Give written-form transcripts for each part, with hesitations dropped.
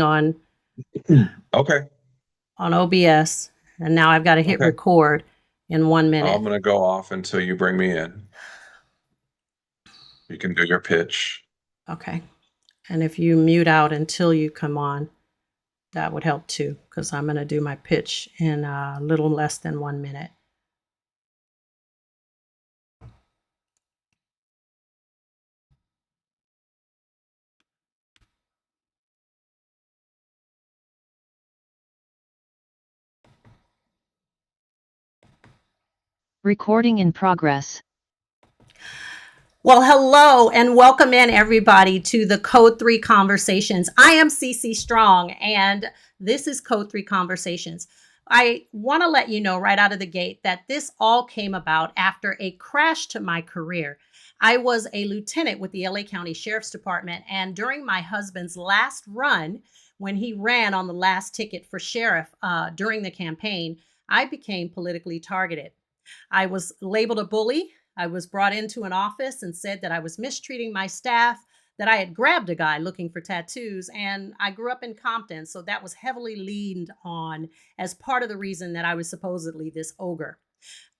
on Okay. on OBS, and now I've got to hit Okay. record in 1 minute. I'm gonna go off until you bring me in. You can do your pitch. Okay. And if you mute out until you come on, that would help too, because I'm going to do my pitch in a little less than 1 minute. Recording in progress. Well, hello and welcome in everybody to the Code3 Conversations. I am CC Strong and this is Code3 Conversations. I want to let you know right out of the gate that this all came about after a crash to my career. I was a lieutenant with the LA County Sheriff's Department, and during my husband's last run, when he ran on the last ticket for sheriff during the campaign, I became politically targeted. I was labeled a bully. I was brought into an office and said that I was mistreating my staff, that I had grabbed a guy looking for tattoos, and I grew up in Compton, so that was heavily leaned on as part of the reason that I was supposedly this ogre.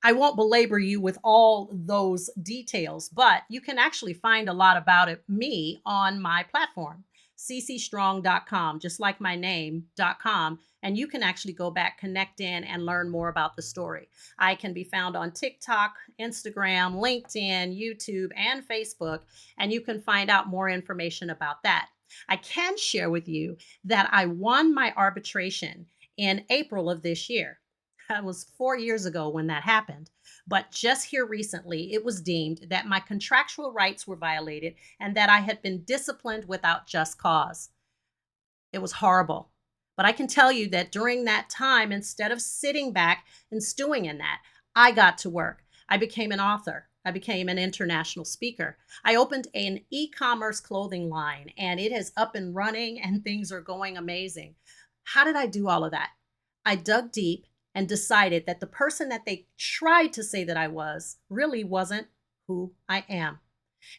I won't belabor you with all those details, but you can actually find a lot about me on my platform, ccstrong.com, just like my name.com. And you can actually go back, connect in, and learn more about the story. I can be found on TikTok, Instagram, LinkedIn, YouTube, and Facebook, and you can find out more information about that. I can share with you that I won my arbitration in April of this year. That was 4 years ago when that happened. But just here recently, it was deemed that my contractual rights were violated and that I had been disciplined without just cause. It was horrible. But I can tell you that during that time, instead of sitting back and stewing in that, I got to work. I became an author. I became an international speaker. I opened an e-commerce clothing line and it is up and running and things are going amazing. How did I do all of that? I dug deep and decided that the person that they tried to say that I was really wasn't who I am.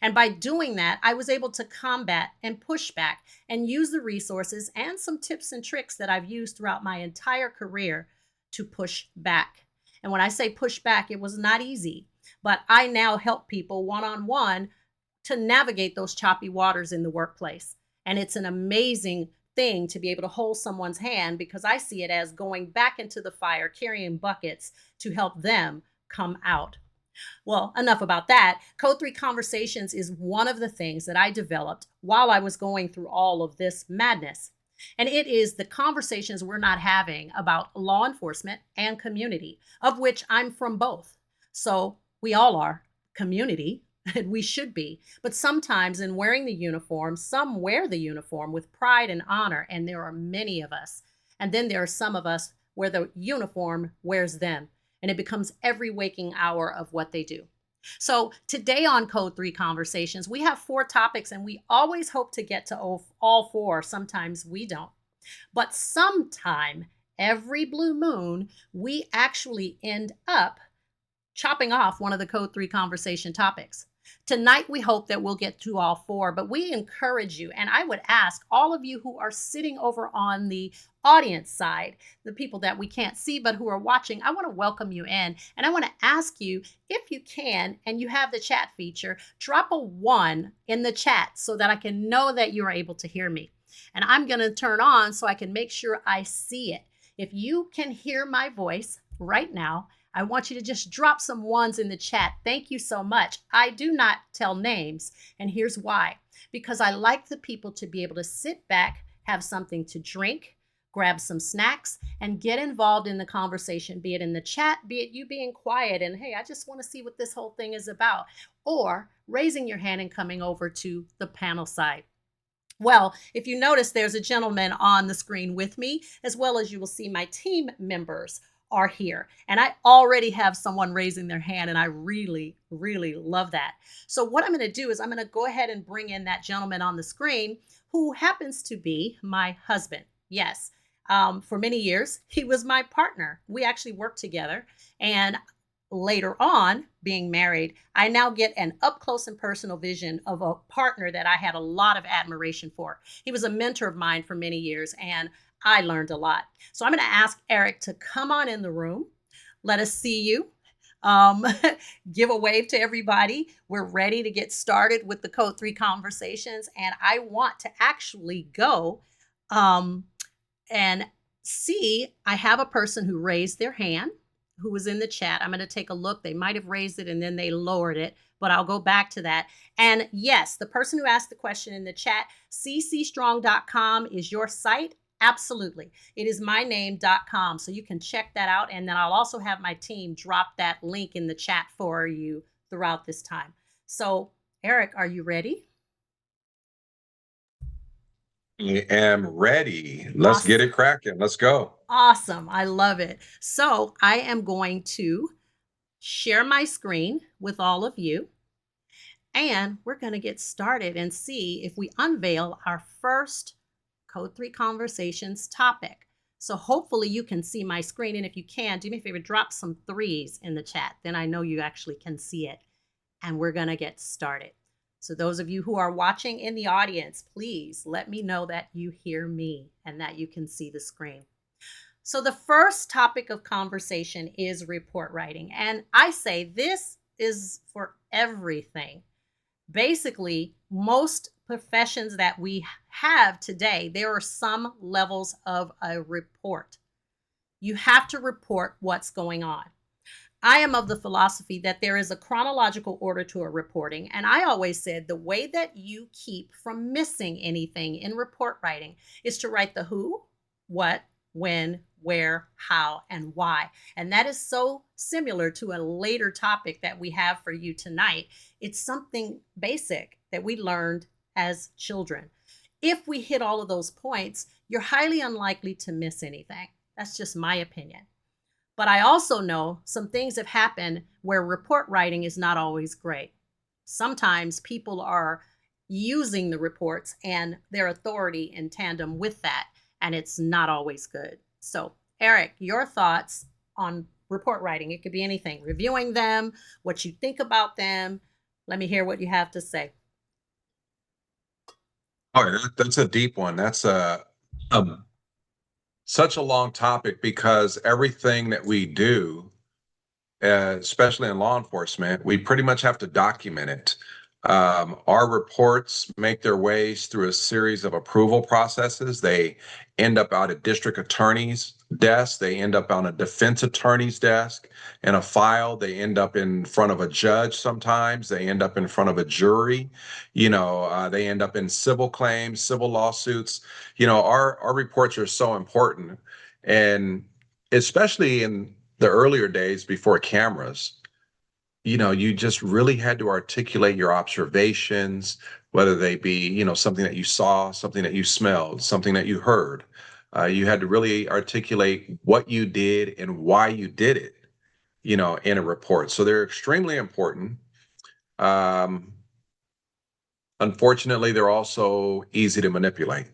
And by doing that, I was able to combat and push back and use the resources and some tips and tricks that I've used throughout my entire career to push back. And when I say push back, it was not easy, but I now help people one on one to navigate those choppy waters in the workplace. And it's an amazing thing to be able to hold someone's hand because I see it as going back into the fire, carrying buckets to help them come out. Well, enough about that. Code3 Conversations is one of the things that I developed while I was going through all of this madness. And it is the conversations we're not having about law enforcement and community, of which I'm from both. So we all are community, and we should be. But sometimes in wearing the uniform, some wear the uniform with pride and honor, and there are many of us. And then there are some of us where the uniform wears them and it becomes every waking hour of what they do. So today on Code3 Conversations, we have 4 topics and we always hope to get to all 4. Sometimes we don't. But sometime every blue moon, we actually end up chopping off one of the Code3 Conversation topics. Tonight, we hope that we'll get to all 4, but we encourage you, and I would ask all of you who are sitting over on the audience side, the people that we can't see but who are watching, I want to welcome you in, and I want to ask you, if you can, and you have the chat feature, drop a 1 in the chat so that I can know that you're able to hear me. And I'm going to turn on so I can make sure I see it. If you can hear my voice right now, I want you to just drop some 1s in the chat. Thank you so much. I do not tell names, and here's why. Because I like the people to be able to sit back, have something to drink, grab some snacks, and get involved in the conversation, be it in the chat, be it you being quiet and, hey, I just want to see what this whole thing is about, or raising your hand and coming over to the panel side. Well, if you notice, there's a gentleman on the screen with me, as well as you will see my team members are here. And I already have someone raising their hand, and I really, really love that. So what I'm going to do is I'm going to go ahead and bring in that gentleman on the screen who happens to be my husband. Yes, for many years, he was my partner. We actually worked together. And later on, being married, I now get an up close and personal vision of a partner that I had a lot of admiration for. He was a mentor of mine for many years, and I learned a lot. So I'm going to ask Eric to come on in the room. Let us see you. Um, Give a wave to everybody. We're ready to get started with the Code3 Conversations, and I want to actually go um, and see. I have a person who raised their hand who was in the chat. I'm going to take a look. They might have raised it and then they lowered it, but I'll go back to that. And yes, the person who asked the question in the chat, ccstrong.com is your site. Absolutely. It is myname.com. So you can check that out. And then I'll also have my team drop that link in the chat for you throughout this time. So, Eric, are you ready? I am ready. Let's get it cracking. Let's go. Awesome. I love it. So I am going to share my screen with all of you, and we're going to get started and see if we unveil our first Code3 Conversations topic. So hopefully you can see my screen, and if you can, do me a favor, drop some threes in the chat. Then I know you actually can see it, and we're going to get started. So those of you who are watching in the audience, please let me know that you hear me and that you can see the screen. So the first topic of conversation is report writing. And I say this is for everything. Basically, most professions that we have today, there are some levels of a report. You have to report what's going on. I am of the philosophy that there is a chronological order to a reporting. And I always said the way that you keep from missing anything in report writing is to write the who, what, when, where, how, and why. And that is so similar to a later topic that we have for you tonight. It's something basic that we learned as children. If we hit all of those points, you're highly unlikely to miss anything. That's just my opinion. But I also know some things have happened where report writing is not always great. Sometimes people are using the reports and their authority in tandem with that, and it's not always good. So, Eric, your thoughts on report writing? It could be anything, reviewing them, what you think about them. Let me hear what you have to say. Oh, that's a deep one. That's such a long topic because everything that we do, especially in law enforcement, we pretty much have to document it. Our reports make their ways through a series of approval processes. They end up out at district attorney's desk. They end up on a defense attorney's desk in a file. They end up in front of a judge sometimes. They end up in front of a jury. They end up in civil claims, civil lawsuits. Our reports are so important. And especially in the earlier days before cameras, you just really had to articulate your observations, whether they be, something that you saw, something that you smelled, something that you heard. You had to really articulate what you did and why you did it, in a report. So they're extremely important. Unfortunately, they're also easy to manipulate.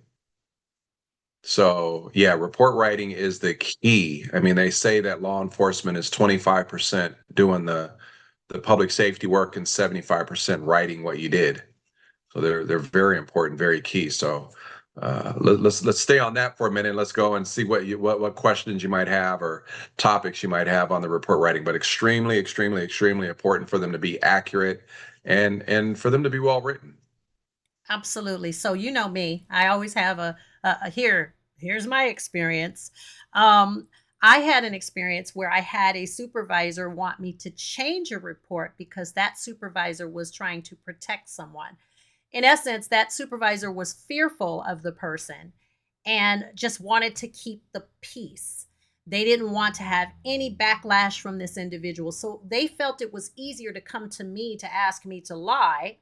So yeah, report writing is the key. I mean, they say that law enforcement is 25% doing the public safety work and 75% writing what you did. So they're very important, very key. So let's stay on that for a minute. Let's go and see what questions you might have or topics you might have on the report writing. But extremely, extremely, extremely important for them to be accurate and for them to be well written. Absolutely. So you know me, I always have a here's my experience. I had an experience where I had a supervisor want me to change a report because that supervisor was trying to protect someone. In essence, that supervisor was fearful of the person and just wanted to keep the peace. They didn't want to have any backlash from this individual. So they felt it was easier to come to me to ask me to lie.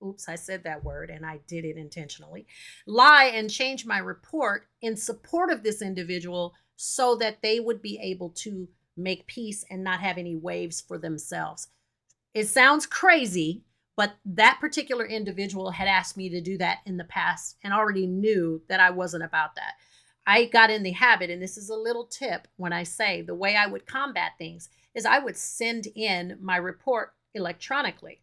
Oops, I said that word and I did it intentionally. Lie and change my report in support of this individual so that they would be able to make peace and not have any waves for themselves. It sounds crazy, but that particular individual had asked me to do that in the past and already knew that I wasn't about that. I got in the habit, and this is a little tip when I say the way I would combat things is I would send in my report electronically.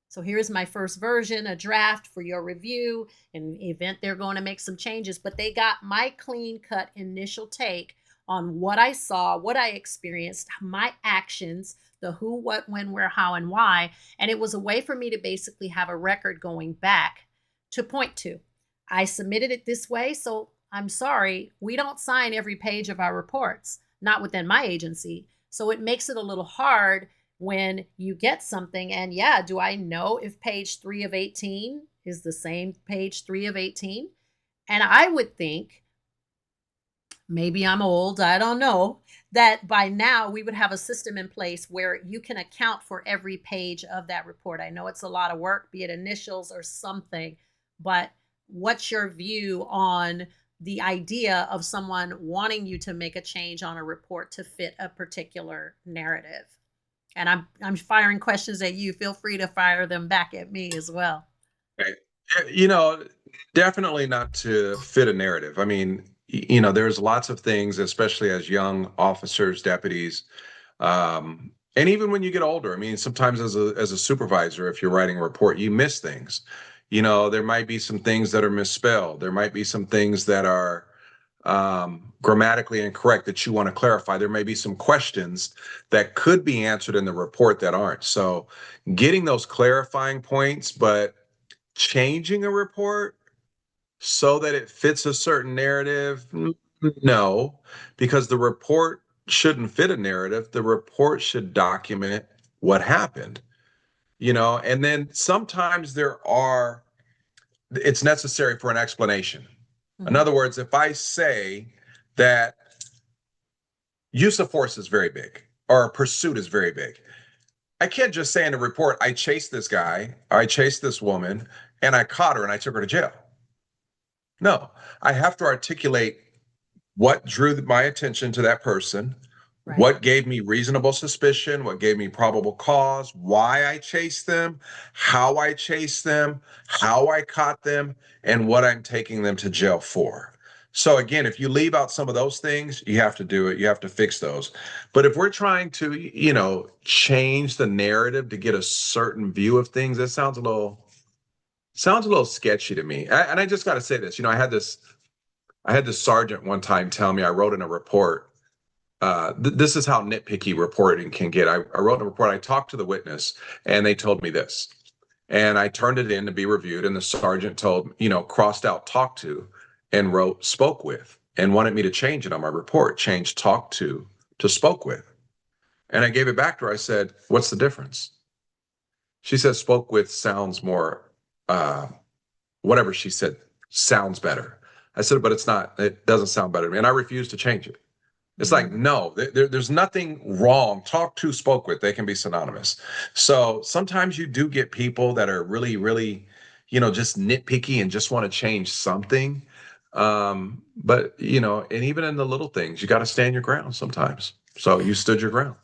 So here's my first version, a draft for your review. In the event they're going to make some changes, but they got my clean cut initial take on what I saw, what I experienced, my actions, the who, what, when, where, how, and why. And it was a way for me to basically have a record going back to point to. I submitted it this way, so I'm sorry, we don't sign every page of our reports, not within my agency. So it makes it a little hard when you get something. And yeah, do I know if page 3 of 18 is the same page 3 of 18? And I would think, maybe I'm old, I don't know, that by now we would have a system in place where you can account for every page of that report. I know it's a lot of work, be it initials or something, but what's your view on the idea of someone wanting you to make a change on a report to fit a particular narrative? And I'm firing questions at you. Feel free to fire them back at me as well. Okay. Definitely not to fit a narrative. I mean, there's lots of things, especially as young officers, deputies, and even when you get older. I mean, sometimes as a supervisor, if you're writing a report, you miss things. There might be some things that are misspelled. There might be some things that are grammatically incorrect that you want to clarify. There may be some questions that could be answered in the report that aren't. So getting those clarifying points, but changing a report so that it fits a certain narrative, no, because the report shouldn't fit a narrative. The report should document what happened, and then sometimes it's necessary for an explanation. In other words, if I say that use of force is very big or pursuit is very big, I can't just say in the report, I chased this guy, I chased this woman, and I caught her and I took her to jail. No, I have to articulate what drew my attention to that person, Right. what gave me reasonable suspicion, what gave me probable cause, why I chased them, how I chased them, how I caught them, and what I'm taking them to jail for. So again, if you leave out some of those things, you have to do it. You have to fix those. But if we're trying to, change the narrative to get a certain view of things, that sounds a little sketchy to me. And I just got to say this, I had this sergeant one time tell me, I wrote in a report, this is how nitpicky reporting can get. I wrote in a report, I talked to the witness and they told me this, and I turned it in to be reviewed. And the sergeant crossed out talked to and wrote spoke with, and wanted me to change it on my report, change talked to spoke with. And I gave it back to her. I said, what's the difference? She said, spoke with sounds more, whatever she said sounds better. I said, but it doesn't sound better to me. And I refused to change it. It's like, no, there's nothing wrong. Talk to, spoke with, they can be synonymous. So sometimes you do get people that are really, really, just nitpicky and just want to change something. But, and even in the little things, you got to stand your ground sometimes. So you stood your ground.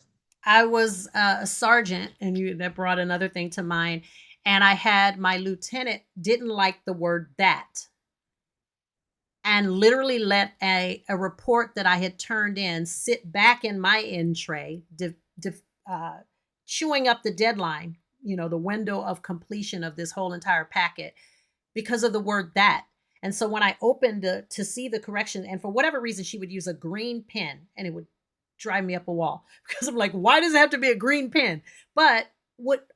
I was a sergeant, and that brought another thing to mind. And I had my lieutenant didn't like the word that, and literally let a report that I had turned in sit back in my in tray, chewing up the deadline, the window of completion of this whole entire packet because of the word that. And so when I opened to see the correction, and for whatever reason, she would use a green pen, and it would drive me up a wall because I'm like, why does it have to be a green pen? But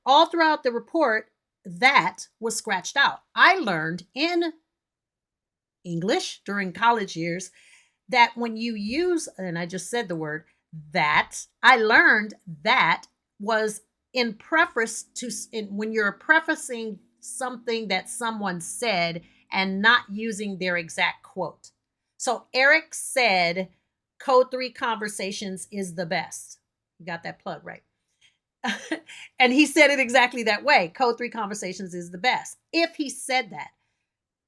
all throughout the report, that was scratched out. I learned in English during college years that when you use, and I just said the word that, I learned that was in preface to, when you're prefacing something that someone said and not using their exact quote. So Eric said, Code3Conversations is the best. You got that plug, right? And he said it exactly that way. Code3Conversations is the best. If he said that,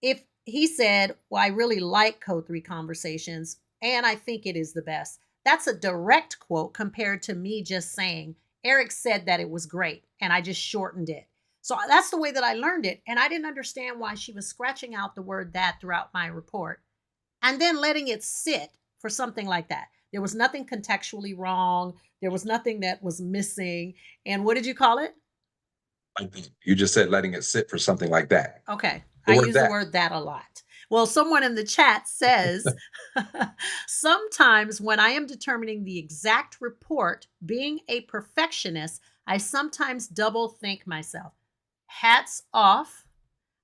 if he said, well, I really like Code3Conversations and I think it is the best, that's a direct quote compared to me just saying, Eric said that it was great and I just shortened it. So that's the way that I learned it. And I didn't understand why she was scratching out the word that throughout my report. and then letting it sit for something like that. There was nothing contextually wrong. There was nothing that was missing. And what did you call it? You just said letting it sit for something like that. Okay. The I word use the that. word that a lot. Well, someone in the chat says, sometimes when I am determining the exact report, being a perfectionist, I sometimes double think myself. Hats off.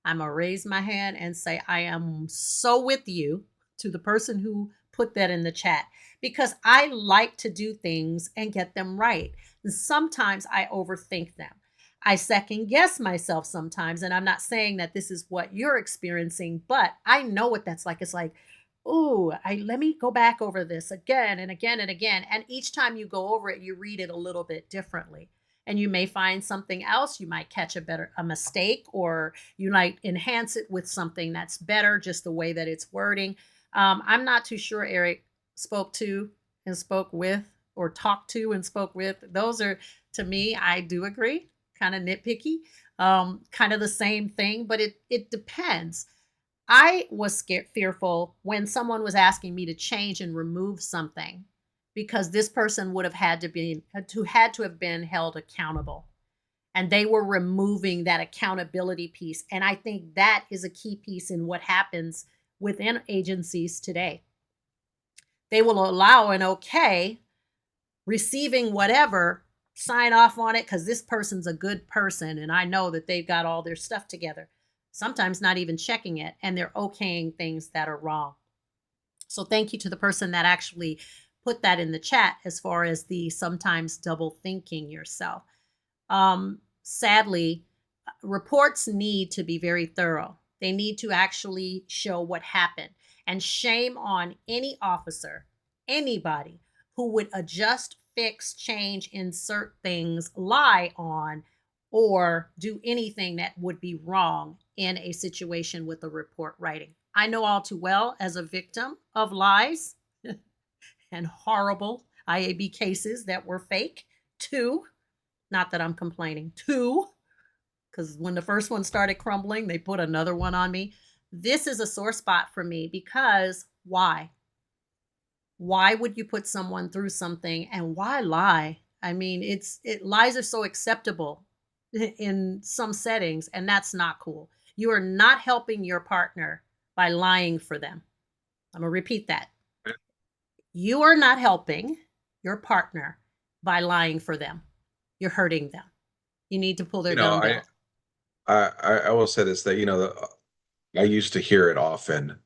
I'm going to raise my hand and say, I am so with you, to the person who put that in the chat, because I like to do things and get them right. And sometimes I overthink them. I second guess myself sometimes. And I'm not saying that this is what you're experiencing, but I know what that's like. It's like, oh, let me go back over this again and again and again. And each time you go over it, you read it a little bit differently. And you may find something else. You might catch a mistake, or you might enhance it with something that's better, just the way that it's wording. I'm not too sure Eric spoke to and spoke with, or talked to and spoke with. Those are, to me, I do agree, kind of nitpicky, kind of the same thing, but it depends. I was fearful when someone was asking me to change and remove something, because this person would have had to have been held accountable, and they were removing that accountability piece. And I think that is a key piece in what happens within agencies today. They will allow an okay, receiving whatever, sign off on it because this person's a good person and I know that they've got all their stuff together. Sometimes not even checking it, and they're okaying things that are wrong. So thank you to the person that actually put that in the chat, as far as the sometimes double thinking yourself. Sadly, reports need to be very thorough. They need to actually show what happened. And shame on any officer, anybody who would adjust, fix, change, insert things, lie on, or do anything that would be wrong in a situation with a report writing. I know all too well, as a victim of lies and horrible IAB cases that were fake, too. Not that I'm complaining, too, because when the first one started crumbling, they put another one on me. This is a sore spot for me, because why? Why would you put someone through something, and why lie? I mean, lies are so acceptable in some settings, and that's not cool. You are not helping your partner by lying for them. I'm going to repeat that. You are not helping your partner by lying for them. You're hurting them. You need to pull their gun down. I will say this, that I used to hear it often,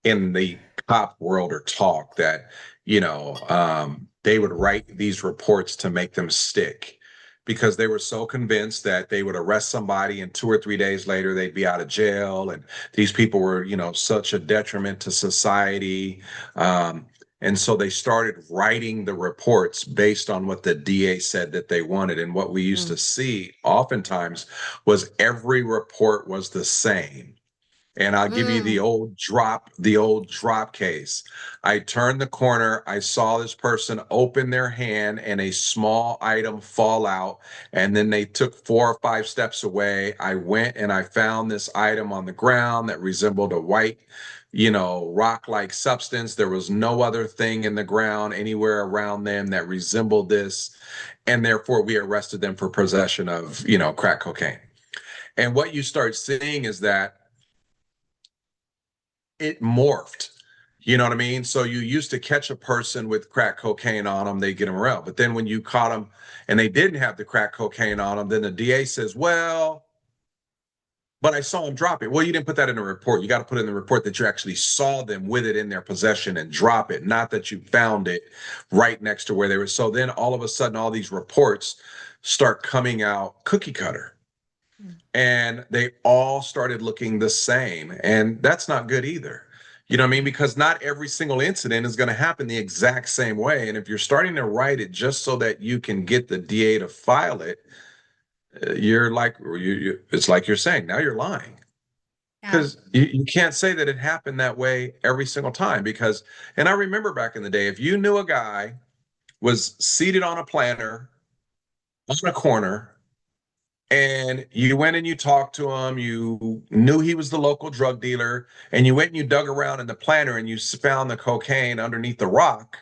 in the cop world or talk, that they would write these reports to make them stick, because they were so convinced that they would arrest somebody and 2 or 3 days later they'd be out of jail, and these people were such a detriment to society. And so they started writing the reports based on what the DA said that they wanted. And what we used to see oftentimes was every report was the same. And I'll give you the old drop case. I turned the corner. I saw this person open their hand and a small item fall out. And then they took 4 or 5 steps away. I went and I found this item on the ground that resembled a white, rock-like substance. There was no other thing in the ground anywhere around them that resembled this. And therefore, we arrested them for possession of, crack cocaine. And what you start seeing is that it morphed. You know what I mean? So you used to catch a person with crack cocaine on them, they get them around. But then when you caught them and they didn't have the crack cocaine on them, then the DA says, well, but I saw him drop it. Well, you didn't put that in the report. You got to put in the report that you actually saw them with it in their possession and drop it, not that you found it right next to where they were. So then all of a sudden, all these reports start coming out cookie cutter. And they all started looking the same. And that's not good either. You know what I mean? Because not every single incident is going to happen the exact same way. And if you're starting to write it just so that you can get the DA to file it, you're like, it's like you're saying, now you're lying. Because you can't say that it happened that way every single time. Because, and I remember back in the day, if you knew a guy was seated on a planter on a corner and you went and you talked to him, you knew he was the local drug dealer, and you went and you dug around in the planter and you found the cocaine underneath the rock,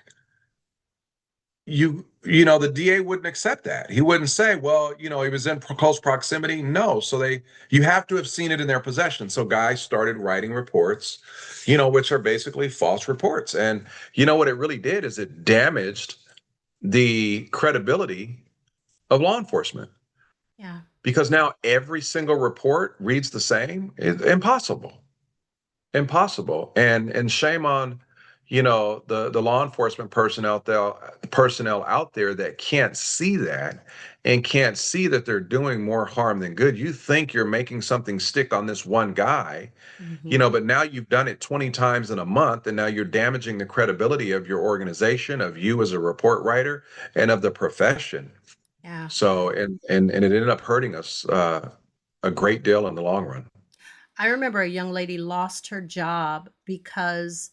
the DA wouldn't accept that. He wouldn't say, well, he was in close proximity. No. So you have to have seen it in their possession. So guys started writing reports, which are basically false reports. And what it really did is it damaged the credibility of law enforcement, Yeah. because now every single report reads the same. It's impossible. And shame on the law enforcement personnel out there that can't see that, and can't see that they're doing more harm than good. You think you're making something stick on this one guy, Hmm. but now you've done it 20 times in a month, and now you're damaging the credibility of your organization, of you as a report writer, and of the profession. Yeah. So and it ended up hurting us a great deal in the long run. I remember a young lady lost her job because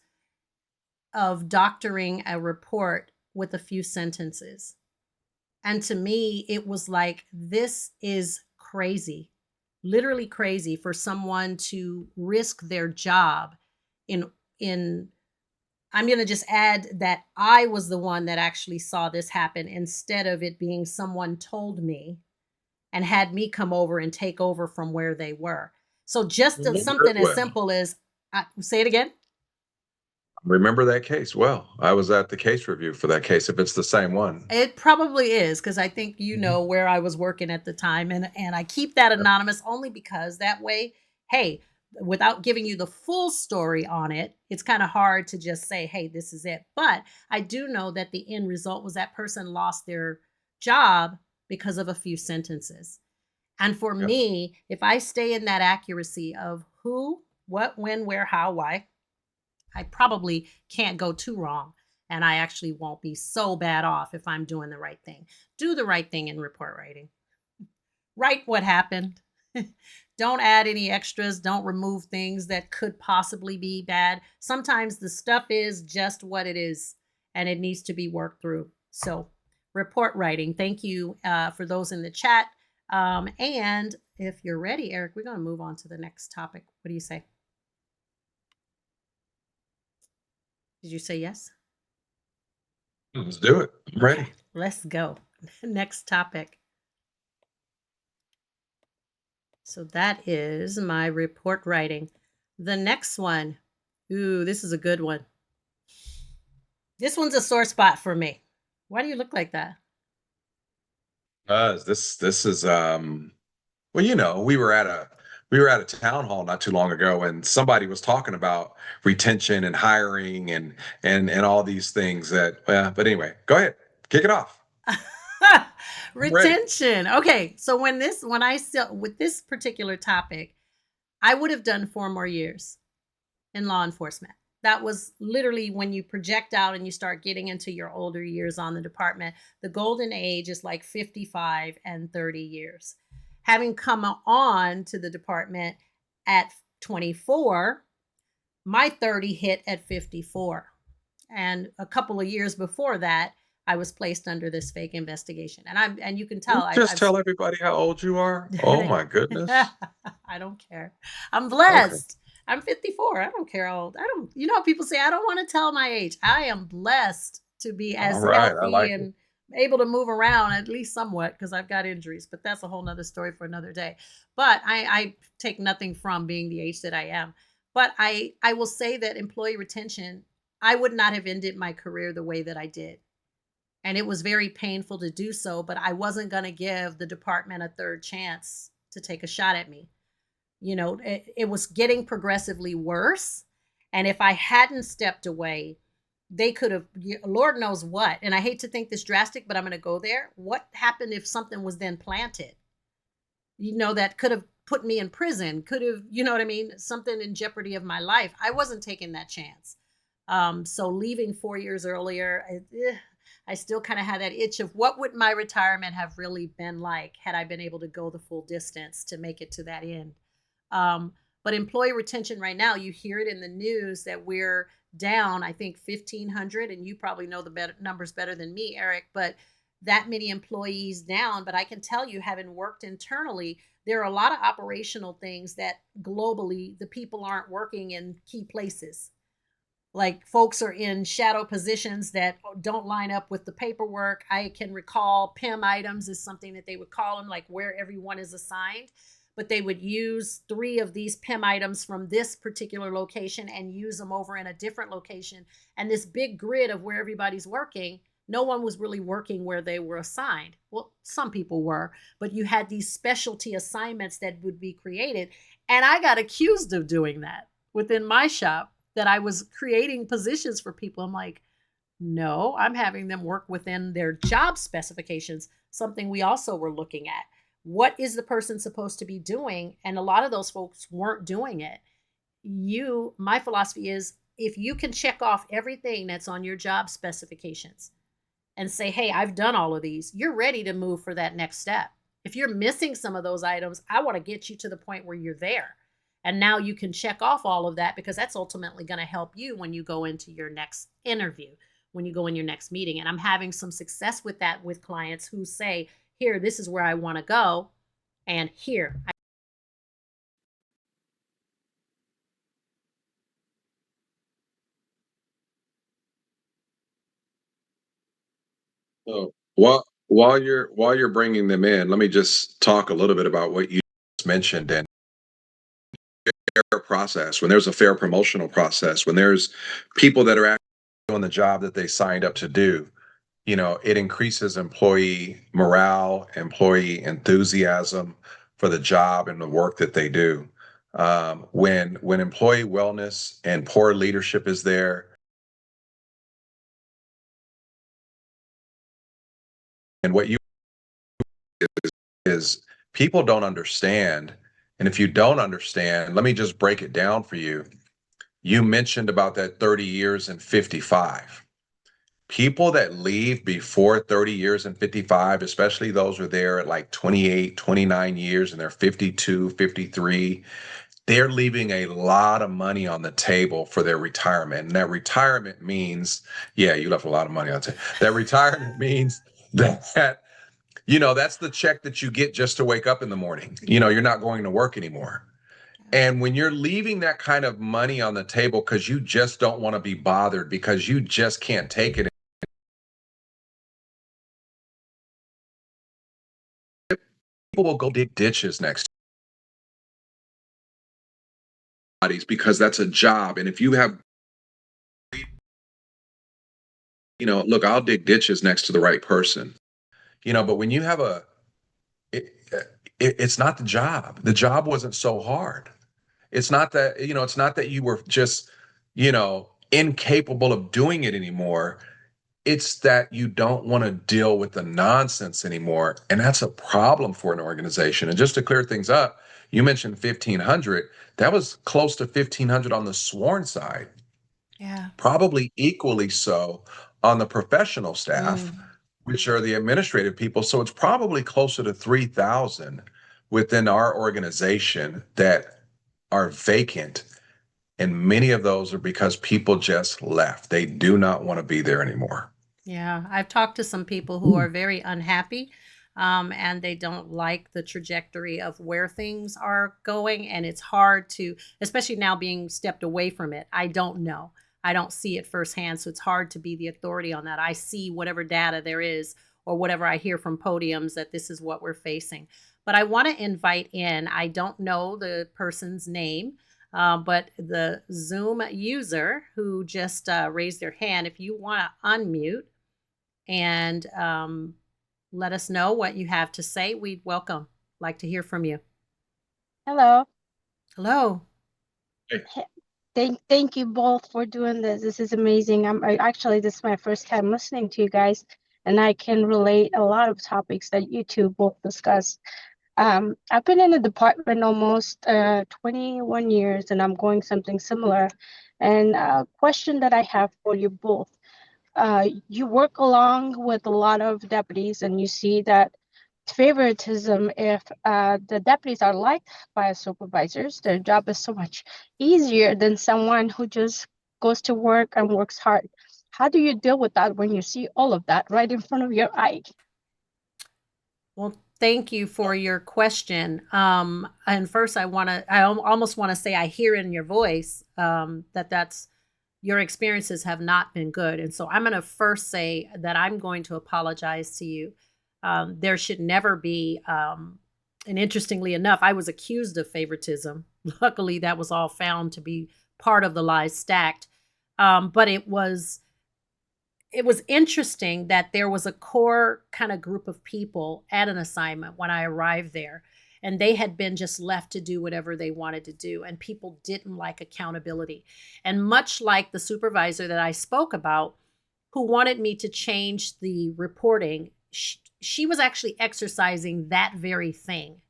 of doctoring a report with a few sentences. And to me, it was like, this is crazy, literally crazy for someone to risk their job in, in, I'm going to just add that I was the one that actually saw this happen instead of it being someone told me and had me come over and take over from where they were. So just Remember it something as well. simple as, say it again. Remember that case well. I was at the case review for that case, if it's the same one. It probably is, because I think you Mhm. know where I was working at the time, and I keep that anonymous only because that way, hey, without giving you the full story on it, it's kind of hard to just say, hey, this is it. But I do know that the end result was that person lost their job because of a few sentences. And for Yeah. me, if I stay in that accuracy of who, what, when, where, how, why, I probably can't go too wrong. And I actually won't be so bad off if I'm doing the right thing. Do the right thing in report writing. Write what happened. Don't add any extras. Don't remove things that could possibly be bad. Sometimes the stuff is just what it is and it needs to be worked through. So, report writing. Thank you for those in the chat. And if you're ready, Eric, we're going to move on to the next topic. What do you say? Did you say yes? Let's do it. I'm Okay, ready. let's go. Next topic. So that is my report writing. The next one. Ooh, this is a good one. This one's a sore spot for me. Why do you look like that? This is well, we were at a town hall not too long ago, and somebody was talking about retention and hiring and all these things that but anyway, go ahead. Kick it off. I'm ready. Retention. Okay, so when I still with this particular topic, I would have done 4 more years in law enforcement. That was literally when you project out and you start getting into your older years on the department. The golden age is like 55 and 30 years. Having come on to the department at 24, my 30 hit at 54. And a couple of years before that, I was placed under this fake investigation. And you can You tell just I've tell everybody how old you are. Oh my goodness. I don't care. I'm Okay. blessed. I'm 54. I don't care how old. I don't, people say I don't want to tell my age. I am blessed to be All as right. I healthy like it. and able to move around at least somewhat because I've got injuries, but that's a whole nother story for another day. But I take nothing from being the age that I am. But I will say that employee retention, I would not have ended my career the way that I did. And it was very painful to do so, but I wasn't going to give the department a third chance to take a shot at me. It was getting progressively worse. And if I hadn't stepped away, they could have, Lord knows what. And I hate to think this drastic, but I'm going to go there. What happened if something was then planted? That could have put me in prison, could have, you know what I mean? Something in jeopardy of my life. I wasn't taking that chance. So leaving 4 years earlier, I still kind of had that itch of what would my retirement have really been like had I been able to go the full distance to make it to that end. Um, but employee retention right now, you hear it in the news that we're down, I think 1,500, and you probably know the numbers better than me, Eric. But that many employees down. But I can tell you, having worked internally, there are a lot of operational things that globally the people aren't working in key places. Like folks are in shadow positions that don't line up with the paperwork. I can recall PIM items is something that they would call them, like where everyone is assigned. But they would use three of these PIM items from this particular location and use them over in a different location. And this big grid of where everybody's working, no one was really working where they were assigned. Well, some people were, but you had these specialty assignments that would be created. And I got accused of doing that within my shop, that I was creating positions for people. I'm like, no, I'm having them work within their job specifications, something we also were looking at. What is the person supposed to be doing? And a lot of those folks weren't doing it. My philosophy is, if you can check off everything that's on your job specifications and say, hey, I've done all of these, you're ready to move for that next step. If you're missing some of those items, I want to get you to the point where you're there. And now you can check off all of that, because that's ultimately going to help you when you go into your next interview, when you go in your next meeting. And I'm having some success with that with clients who say, here, this is where I want to go. And here. So while you're bringing them in, let me just talk a little bit about what you just mentioned. And fair process, when there's a fair promotional process, when there's people that are actually doing the job that they signed up to do, it increases employee morale, employee enthusiasm for the job and the work that they do. When employee wellness and poor leadership is there, and what you is people don't understand. And if you don't understand, let me just break it down for you. You mentioned about that 30 years and 55. People that leave before 30 years and 55, especially those who are there at like 28, 29 years and they're 52, 53, they're leaving a lot of money on the table for their retirement. And that retirement means, yeah, you left a lot of money on the table. That retirement means that, that's the check that you get just to wake up in the morning. You're not going to work anymore. And when you're leaving that kind of money on the table because you just don't want to be bothered, because you just can't take it, people will go dig ditches next bodies because that's a job. And if you have, look, I'll dig ditches next to the right person, but when you have it's not the job. The job wasn't so hard. It's not that you were just, incapable of doing it anymore. It's that you don't want to deal with the nonsense anymore. And that's a problem for an organization. And just to clear things up, you mentioned 1,500. That was close to 1,500 on the sworn side. Yeah. Probably equally so on the professional staff, which are the administrative people. So it's probably closer to 3,000 within our organization that are vacant. And many of those are because people just left. They do not want to be there anymore. Yeah, I've talked to some people who are very unhappy, and they don't like the trajectory of where things are going. And it's hard to, especially now being stepped away from it. I don't know. I don't see it firsthand. So it's hard to be the authority on that. I see whatever data there is or whatever I hear from podiums that this is what we're facing. But I want to invite in, I don't know the person's name, but the Zoom user who just raised their hand, if you want to unmute and let us know what you have to say, we'd like to hear from you. Hello. Hello. Thank you both for doing this. This is amazing. This is my first time listening to you guys, and I can relate a lot of topics that you two both discuss. I've been in the department almost 21 years, and I'm going something similar. And a question that I have for you both. You work along with a lot of deputies, and you see that favoritism if the deputies are liked by supervisors. Their job is so much easier than someone who just goes to work and works hard. How do you deal with that when you see all of that right in front of your eye? Well, thank you for your question. And first, I almost want to say, I hear in your voice that that's your experiences have not been good. And so I'm going to first say that I'm going to apologize to you. There should never be, and interestingly enough, I was accused of favoritism. Luckily, that was all found to be part of the lies stacked. But it was interesting that there was a core kind of group of people at an assignment when I arrived there, and they had been just left to do whatever they wanted to do. And people didn't like accountability. And much like the supervisor that I spoke about, who wanted me to change the reporting, she was actually exercising that very thing.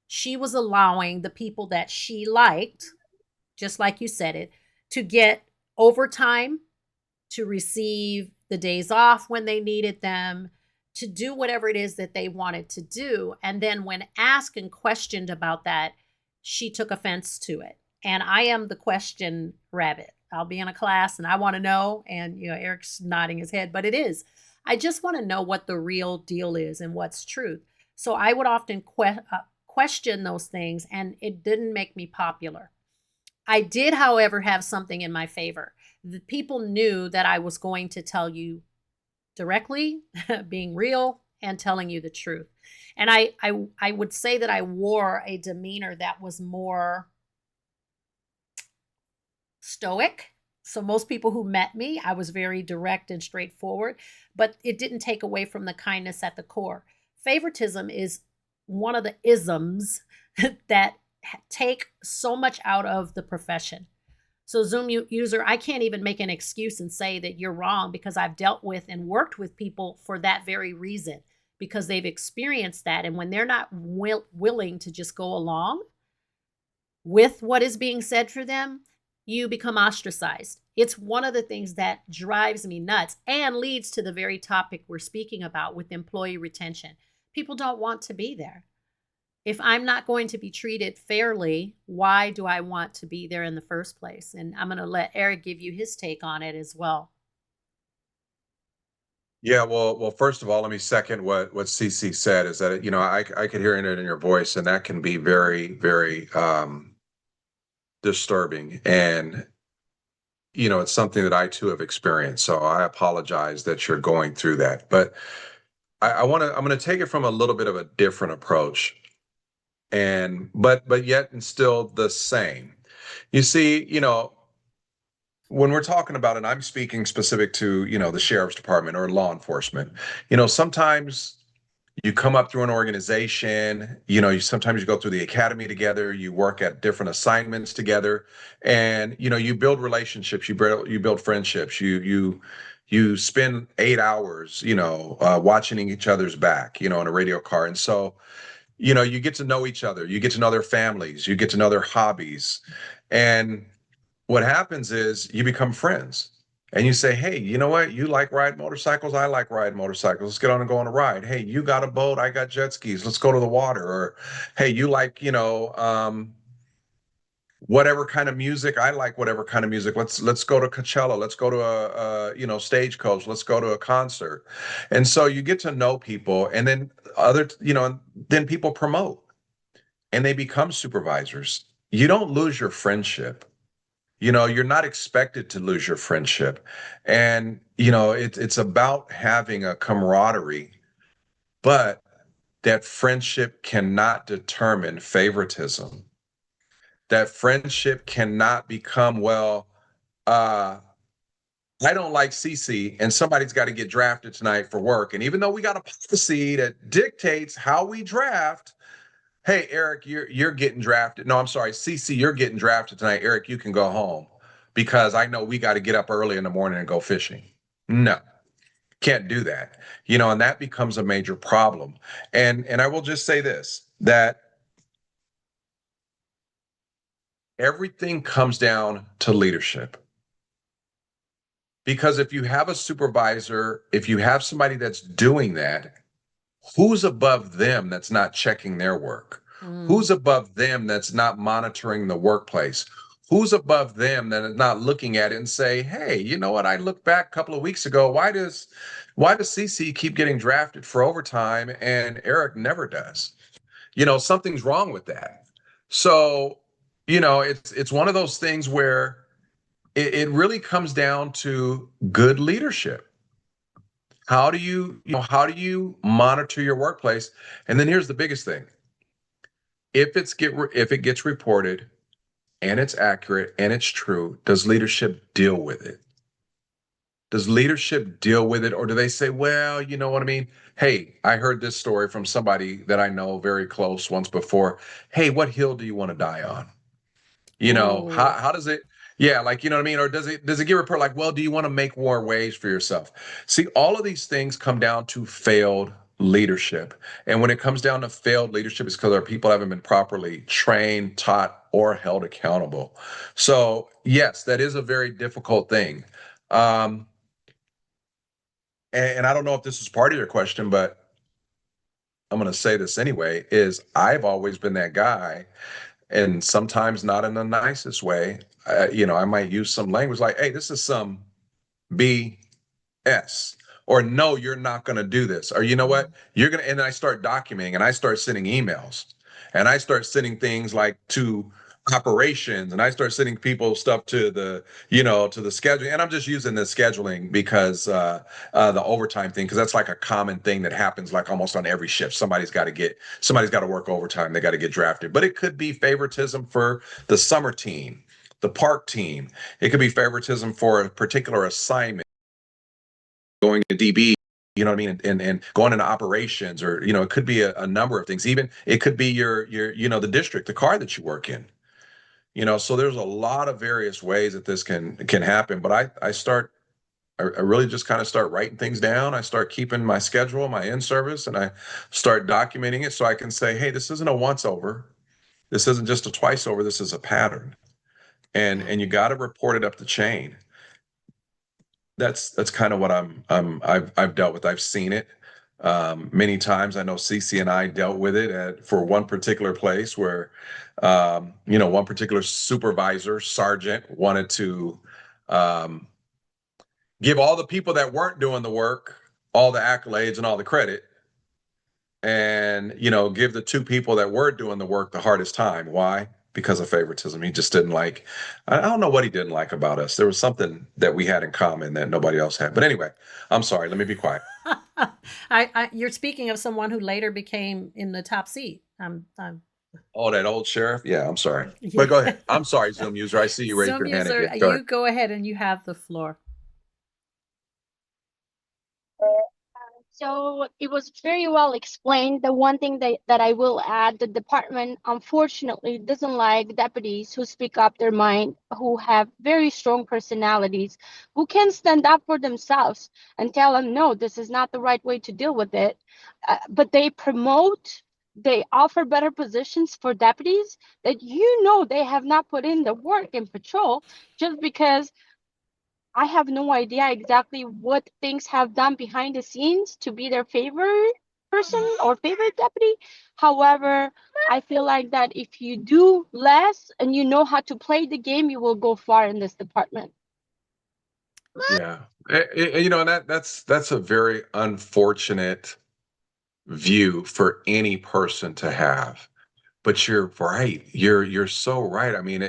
She was allowing the people that she liked, just like you said it, to get overtime, to receive the days off when they needed them, to do whatever it is that they wanted to do. And then when asked and questioned about that, she took offense to it. And I am the question rabbit. I'll be in a class and I want to know, and Eric's nodding his head, but it is. I just want to know what the real deal is and what's truth. So I would often question those things, and it didn't make me popular. I did, however, have something in my favor. The people knew that I was going to tell you directly, being real, and telling you the truth. And I would say that I wore a demeanor that was more stoic. So most people who met me, I was very direct and straightforward, but it didn't take away from the kindness at the core. Favoritism is one of the isms that take so much out of the profession. So Zoom user, I can't even make an excuse and say that you're wrong, because I've dealt with and worked with people for that very reason, because they've experienced that. And when they're not willing to just go along with what is being said for them, you become ostracized. It's one of the things that drives me nuts and leads to the very topic we're speaking about with employee retention. People don't want to be there. If I'm not going to be treated fairly, why do I want to be there in the first place? And I'm going to let Eric give you his take on it as well. Yeah, well, first of all, let me second what CC said. Is that I could hear it in your voice, and that can be very, very disturbing. And it's something that I too have experienced. So I apologize that you're going through that. But I'm going to take it from a little bit of a different approach, and but yet and still the same. You see, when we're talking about, and I'm speaking specific to, the sheriff's department or law enforcement, sometimes you come up through an organization, sometimes you go through the academy together, you work at different assignments together, and you build relationships, you build friendships, you spend 8 hours, watching each other's back, in a radio car. And so, you get to know each other, you get to know their families, you get to know their hobbies. And what happens is you become friends, and you say, hey, you know what? You like riding motorcycles. I like riding motorcycles. Let's get on and go on a ride. Hey, you got a boat. I got jet skis. Let's go to the water. Or, hey, you like, whatever kind of music. I like whatever kind of music. Let's go to Coachella. Let's go to Stagecoach. Let's go to a concert. And so you get to know people, and then then people promote and they become supervisors. You don't lose your friendship. You're not expected to lose your friendship. And, it's about having a camaraderie, but that friendship cannot determine favoritism. That friendship cannot become, well, I don't like CC, and somebody's got to get drafted tonight for work. And even though we got a policy that dictates how we draft, hey, Eric, you're getting drafted. No, I'm sorry, CC, you're getting drafted tonight. Eric, you can go home, because I know we got to get up early in the morning and go fishing. No, can't do that. And that becomes a major problem. And I will just say this, that everything comes down to leadership. Because if you have a supervisor, if you have somebody that's doing that, who's above them that's not checking their work? Who's above them that's not monitoring the workplace? who's above them that is not looking at it and say, hey, you know what? I looked back a couple of weeks ago. Why does CC keep getting drafted for overtime and Eric never does? Something's wrong with that. So, it's one of those things where it really comes down to good leadership. How do you monitor your workplace? And then here's the biggest thing. If it gets reported and it's accurate and it's true, does leadership deal with it? Does leadership deal with it, or do they say, well, you know what I mean? Hey, I heard this story from somebody that I know very close once before. Hey, what hill do you want to die on? Oh, How does it, yeah, like, you know what I mean? Or does it give a report like, well, do you want to make more ways for yourself? See, all of these things come down to failed leadership. And when it comes down to failed leadership, it's because our people haven't been properly trained, taught, or held accountable. So yes, that is a very difficult thing. Um, and I don't know if this is part of your question, but I'm going to say this anyway, is I've always been that guy, and sometimes not in the nicest way. I might use some language like, hey, this is some BS. Or no, you're not going to do this. Or you know what? You're going to, and I start documenting and I start sending emails and I start sending things like to operations, and I start sending people stuff to the scheduling. And I'm just using the scheduling because the overtime thing, because that's like a common thing that happens like almost on every shift. Somebody's got to work overtime. They got to get drafted. But it could be favoritism for the summer team, the park team. It could be favoritism for a particular assignment, going to DB, you know what I mean, and going into operations, or it could be a number of things. Even it could be your the district, the car that you work in. So there's a lot of various ways that this can happen. But I really just kind of start writing things down. I start keeping my schedule, my in service, and I start documenting it so I can say, hey, this isn't a once over. This isn't just a twice over. This is a pattern. And you got to report it up the chain. That's kind of what I've dealt with. I've seen it many times. I know CC and I dealt with it for one particular place where one particular supervisor, sergeant, wanted to um, give all the people that weren't doing the work all the accolades and all the credit, and give the two people that were doing the work the hardest time. Why? Because of favoritism. He just didn't like, I don't know what he didn't like about us. There was something that we had in common that nobody else had. But anyway, I'm sorry. Let me be quiet. you're speaking of someone who later became in the top seat. Oh, that old sheriff? Yeah, I'm sorry. Yeah. But go ahead. I'm sorry, Zoom user. I see you raised Zoom your hand user, again. Go ahead. you go ahead and you have the floor. So it was very well explained. The one thing that I will add, the department unfortunately doesn't like deputies who speak up their mind, who have very strong personalities, who can stand up for themselves and tell them, no, this is not the right way to deal with it. But they offer better positions for deputies that they have not put in the work in patrol, just because I have no idea exactly what things have done behind the scenes to be their favorite person or favorite deputy. However, I feel like that if you do less and you know how to play the game, you will go far in this department. Yeah. And that's a very unfortunate view for any person to have. But you're right. You're so right. I mean,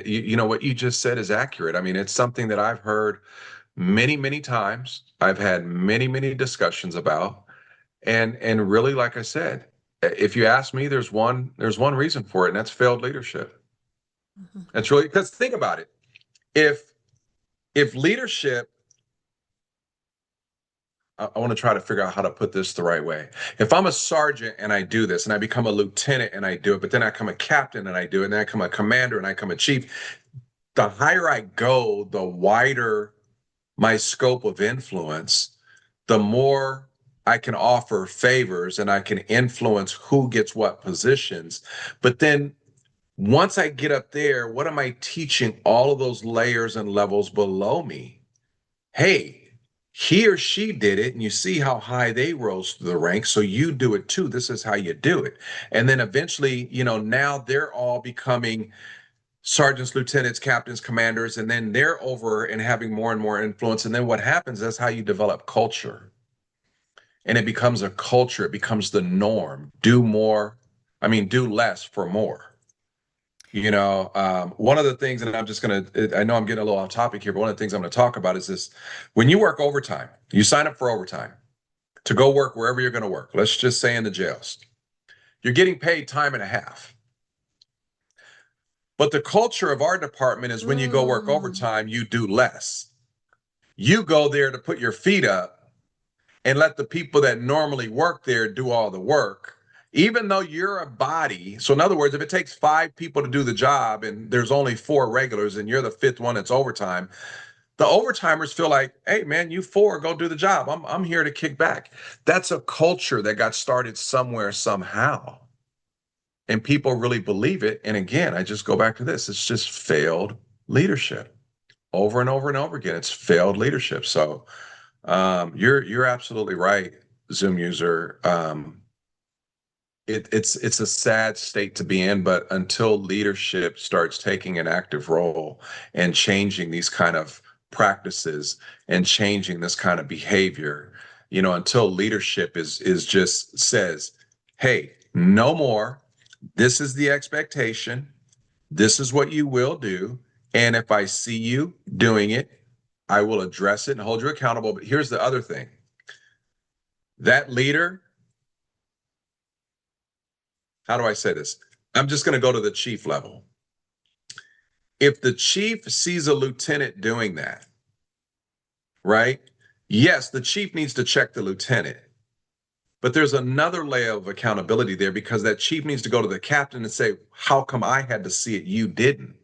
what you just said is accurate. I mean, it's something that I've heard many, many times. I've had many, many discussions about, and really, like I said, if you ask me, there's one reason for it, and that's failed leadership. That's really, because think about it. If leadership, I want to try to figure out how to put this the right way. If I'm a sergeant and I do this, and I become a lieutenant and I do it, but then I become a captain and I do it, and then I become a commander and I become a chief, the higher I go, the wider my scope of influence, the more I can offer favors and I can influence who gets what positions. But then once I get up there, what am I teaching all of those layers and levels below me? Hey, he or she did it, and you see how high they rose through the ranks. So you do it too. This is how you do it. And then eventually, now they're all becoming sergeants, lieutenants, captains, commanders, and then they're over and having more and more influence. And then what happens, that's how you develop culture. And it becomes a culture, it becomes the norm. Do less for more. One of the things, and I know I'm getting a little off topic here, but one of the things I'm going to talk about is this. When you work overtime, you sign up for overtime to go work wherever you're going to work. Let's just say in the jails. You're getting paid time and a half. But the culture of our department is when you go work overtime, you do less. You go there to put your feet up and let the people that normally work there do all the work, even though you're a body. So in other words, if it takes 5 people to do the job and there's only 4 regulars and you're the 5th one that's overtime, the overtimers feel like, hey man, you 4 go do the job. I'm here to kick back. That's a culture that got started somewhere, somehow. And people really believe it. And again, I just go back to this. It's just failed leadership over and over and over again. It's failed leadership. So you're absolutely right, Zoom user. It's a sad state to be in, but until leadership starts taking an active role and changing these kind of practices and changing this kind of behavior, until leadership is just says, hey, no more. This is the expectation. This is what you will do. And if I see you doing it, I will address it and hold you accountable. But here's the other thing. That leader, how do I say this? I'm just going to go to the chief level. If the chief sees a lieutenant doing that, right? Yes, the chief needs to check the lieutenant. But there's another layer of accountability there, because that chief needs to go to the captain and say, how come I had to see it, you didn't?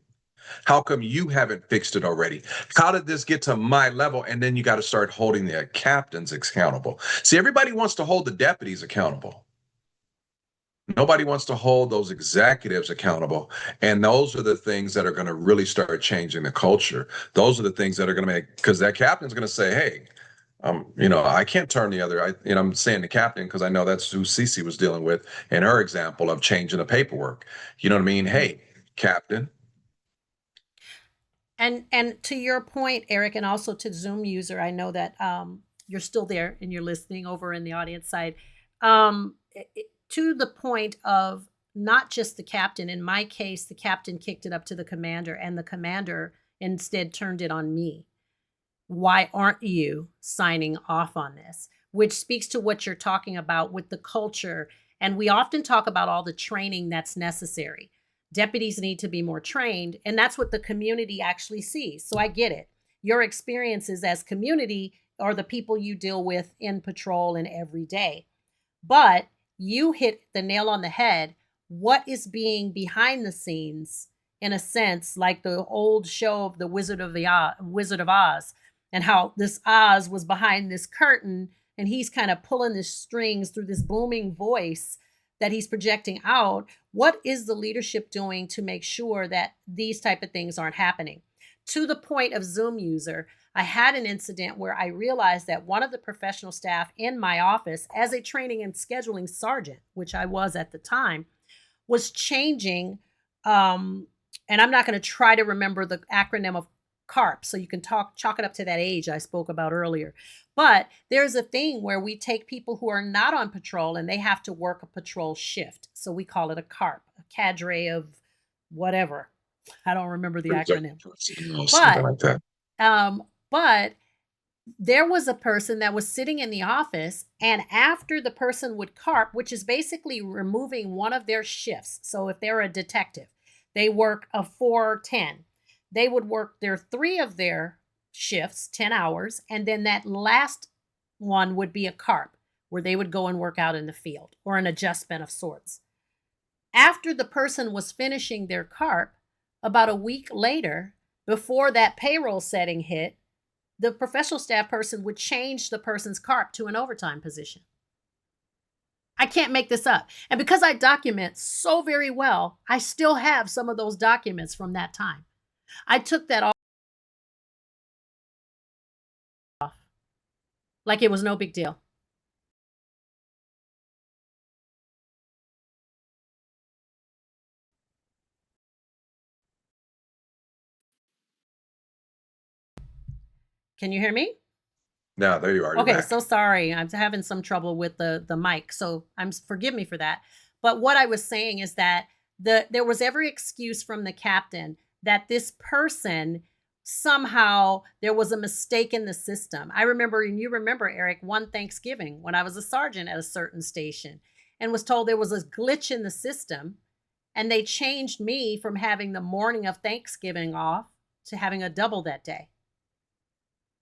How come you haven't fixed it already? How did this get to my level? And then you got to start holding the captains accountable. See, everybody wants to hold the deputies accountable. Nobody wants to hold those executives accountable. And those are the things that are going to really start changing the culture. Those are the things that are going to make, because that captain's going to say, hey, I can't turn the other. I'm saying the captain because I know that's who Cece was dealing with in her example of changing the paperwork. You know what I mean? Hey, captain. And to your point, Eric, and also to Zoom user, I know that you're still there and you're listening over in the audience side. To the point of not just the captain. In my case, the captain kicked it up to the commander, and the commander instead turned it on me. Why aren't you signing off on this? Which speaks to what you're talking about with the culture. And we often talk about all the training that's necessary. Deputies need to be more trained, and that's what the community actually sees. So I get it. Your experiences as community are the people you deal with in patrol and every day. But you hit the nail on the head. What is being behind the scenes, in a sense, like the old show of the Wizard of Oz, and how this Oz was behind this curtain, and he's kind of pulling the strings through this booming voice that he's projecting out. What is the leadership doing to make sure that these type of things aren't happening? To the point of Zoom user, I had an incident where I realized that one of the professional staff in my office, as a training and scheduling sergeant, which I was at the time, was changing. And I'm not going to try to remember the acronym of CARP, so you can chalk it up to that age I spoke about earlier. But there's a thing where we take people who are not on patrol and they have to work a patrol shift. So we call it a CARP, a cadre of whatever. I don't remember the acronym. Something like that. But there was a person that was sitting in the office, and after the person would CARP, which is basically removing one of their shifts. So if they're a detective, they work a 4-10. They would work 3 of their shifts, 10 hours, and then that last one would be a CARP, where they would go and work out in the field, or an adjustment of sorts. After the person was finishing their CARP, about a week later, before that payroll setting hit, the professional staff person would change the person's CARP to an overtime position. I can't make this up. And because I document so very well, I still have some of those documents from that time. I took that off like it was no big deal. Can you hear me? Now, there you are. You're Okay, back. so sorry. I'm having some trouble with the mic. So forgive me for that. But what I was saying is that there was every excuse from the captain that this person somehow there was a mistake in the system. I remember, and you remember, Eric, one Thanksgiving when I was a sergeant at a certain station and was told there was a glitch in the system, and they changed me from having the morning of Thanksgiving off to having a double that day.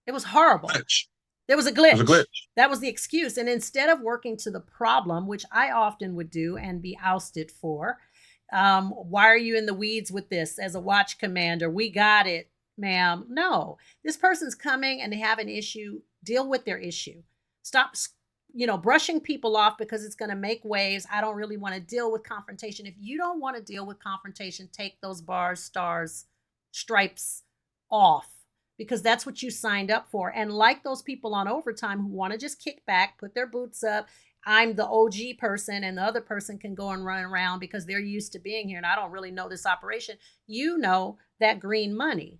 It was horrible. Glitch. There was a There's a glitch. glitch. That was the excuse. And instead of working to the problem, which I often would do and be ousted for, why are you in the weeds with this as a watch commander? We got it, ma'am. No, this person's coming and they have an issue. Deal with their issue. Stop, brushing people off because it's going to make waves. I don't really want to deal with confrontation. If you don't want to deal with confrontation, take those bars, stars, stripes off, because that's what you signed up for. And like those people on overtime who want to just kick back, put their boots up, I'm the OG person and the other person can go and run around because they're used to being here and I don't really know this operation. You know that green money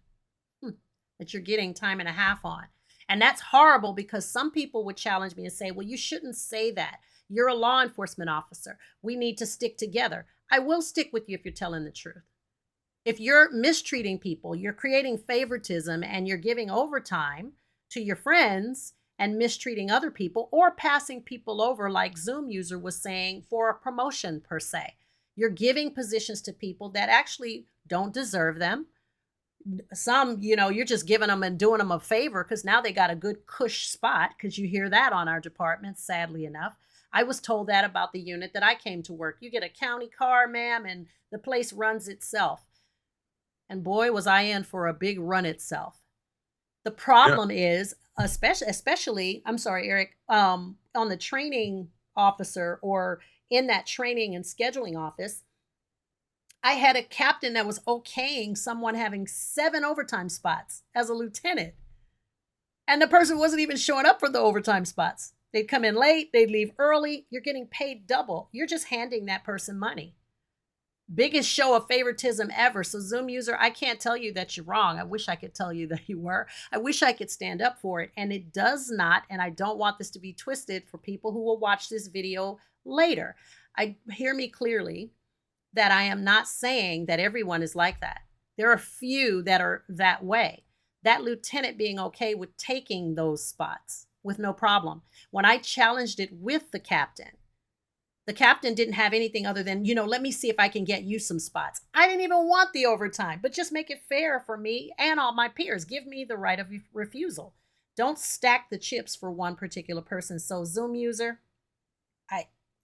that you're getting time and a half on. And that's horrible because some people would challenge me and say, well, you shouldn't say that. You're a law enforcement officer. We need to stick together. I will stick with you if you're telling the truth. If you're mistreating people, you're creating favoritism and you're giving overtime to your friends and mistreating other people or passing people over, like Zoom user was saying, for a promotion per se. You're giving positions to people that actually don't deserve them. Some, you're just giving them and doing them a favor because now they got a good cush spot, because you hear that on our department, sadly enough. I was told that about the unit that I came to work. You get a county car, ma'am, and the place runs itself. And boy, was I in for a big run itself. The problem is, especially, I'm sorry, Eric, on the training officer or in that training and scheduling office, I had a captain that was okaying someone having 7 overtime spots as a lieutenant. And the person wasn't even showing up for the overtime spots. They'd come in late, they'd leave early. You're getting paid double. You're just handing that person money. Biggest show of favoritism ever. So Zoom user, I can't tell you that you're wrong. I wish I could tell you that you were. I wish I could stand up for it. And it does not. And I don't want this to be twisted for people who will watch this video later. Hear me clearly that I am not saying that everyone is like that. There are few that are that way. That lieutenant being okay with taking those spots with no problem. When I challenged it with the captain didn't have anything other than, let me see if I can get you some spots. I didn't even want the overtime, but just make it fair for me and all my peers. Give me the right of refusal. Don't stack the chips for one particular person. So Zoom user,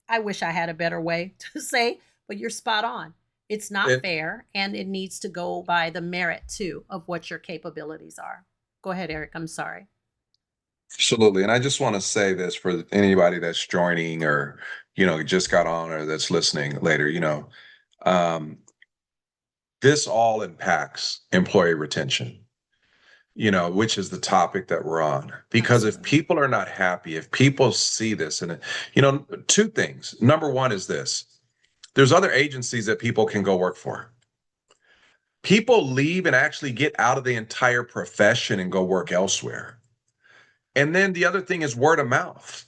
I wish I had a better way to say, but you're spot on. It's not fair, and it needs to go by the merit too of what your capabilities are. Go ahead, Eric. I'm sorry. Absolutely. And I just want to say this for anybody that's joining or, just got on or that's listening later, this all impacts employee retention, which is the topic that we're on. Because if people are not happy, if people see this, and, 2 things. Number one is this: there's other agencies that people can go work for. People leave and actually get out of the entire profession and go work elsewhere. And then the other thing is word of mouth.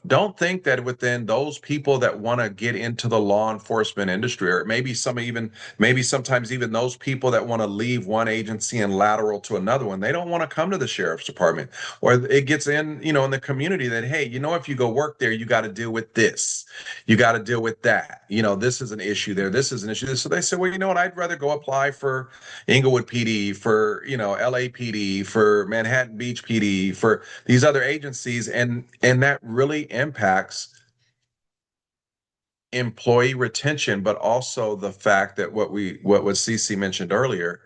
Don't think that within those people that want to get into the law enforcement industry, or maybe sometimes even those people that want to leave one agency and lateral to another one, they don't want to come to the sheriff's department, or it gets in the community that, hey, if you go work there, you got to deal with this, you got to deal with that. This is an issue there, this is an issue. So they say, well, you know what, I'd rather go apply for Inglewood PD, for LAPD, for Manhattan Beach PD, for these other agencies, and that really impacts employee retention. But also the fact that what Cece mentioned earlier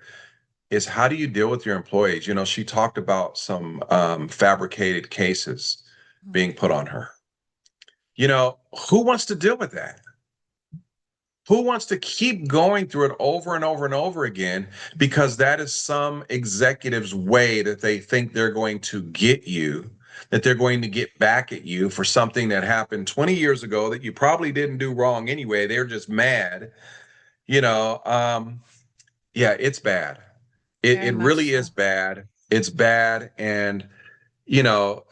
is, how do you deal with your employees? She talked about some fabricated cases being put on her. Who wants to deal with that? Who wants to keep going through it over and over and over again, because that is some executive's way that they think they're going to get you, that they're going to get back at you for something that happened 20 years ago that you probably didn't do wrong anyway. They're just mad. Yeah, it's bad. It really is bad. It's bad. And, you know,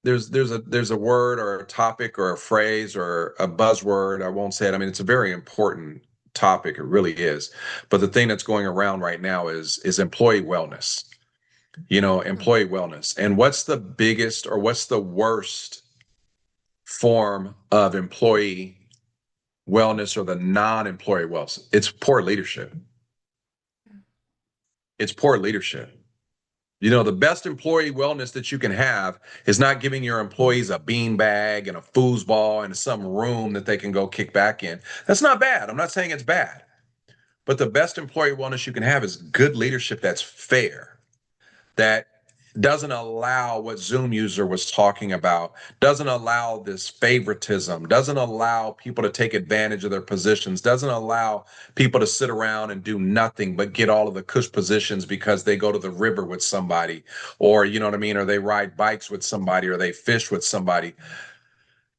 there's a word or a topic or a phrase or a buzzword. I won't say it. I mean, it's a very important topic. It really is. But the thing that's going around right now is employee wellness. Employee wellness. And what's the biggest or what's the worst form of employee wellness or the non-employee wellness? It's poor leadership. It's poor leadership. The best employee wellness that you can have is not giving your employees a bean bag and a foosball and some room that they can go kick back in. That's not bad. I'm not saying it's bad. But the best employee wellness you can have is good leadership that's fair, that doesn't allow what Zoom user was talking about, doesn't allow this favoritism, doesn't allow people to take advantage of their positions, doesn't allow people to sit around and do nothing but get all of the cush positions because they go to the river with somebody, or you know what I mean, or they ride bikes with somebody, or they fish with somebody.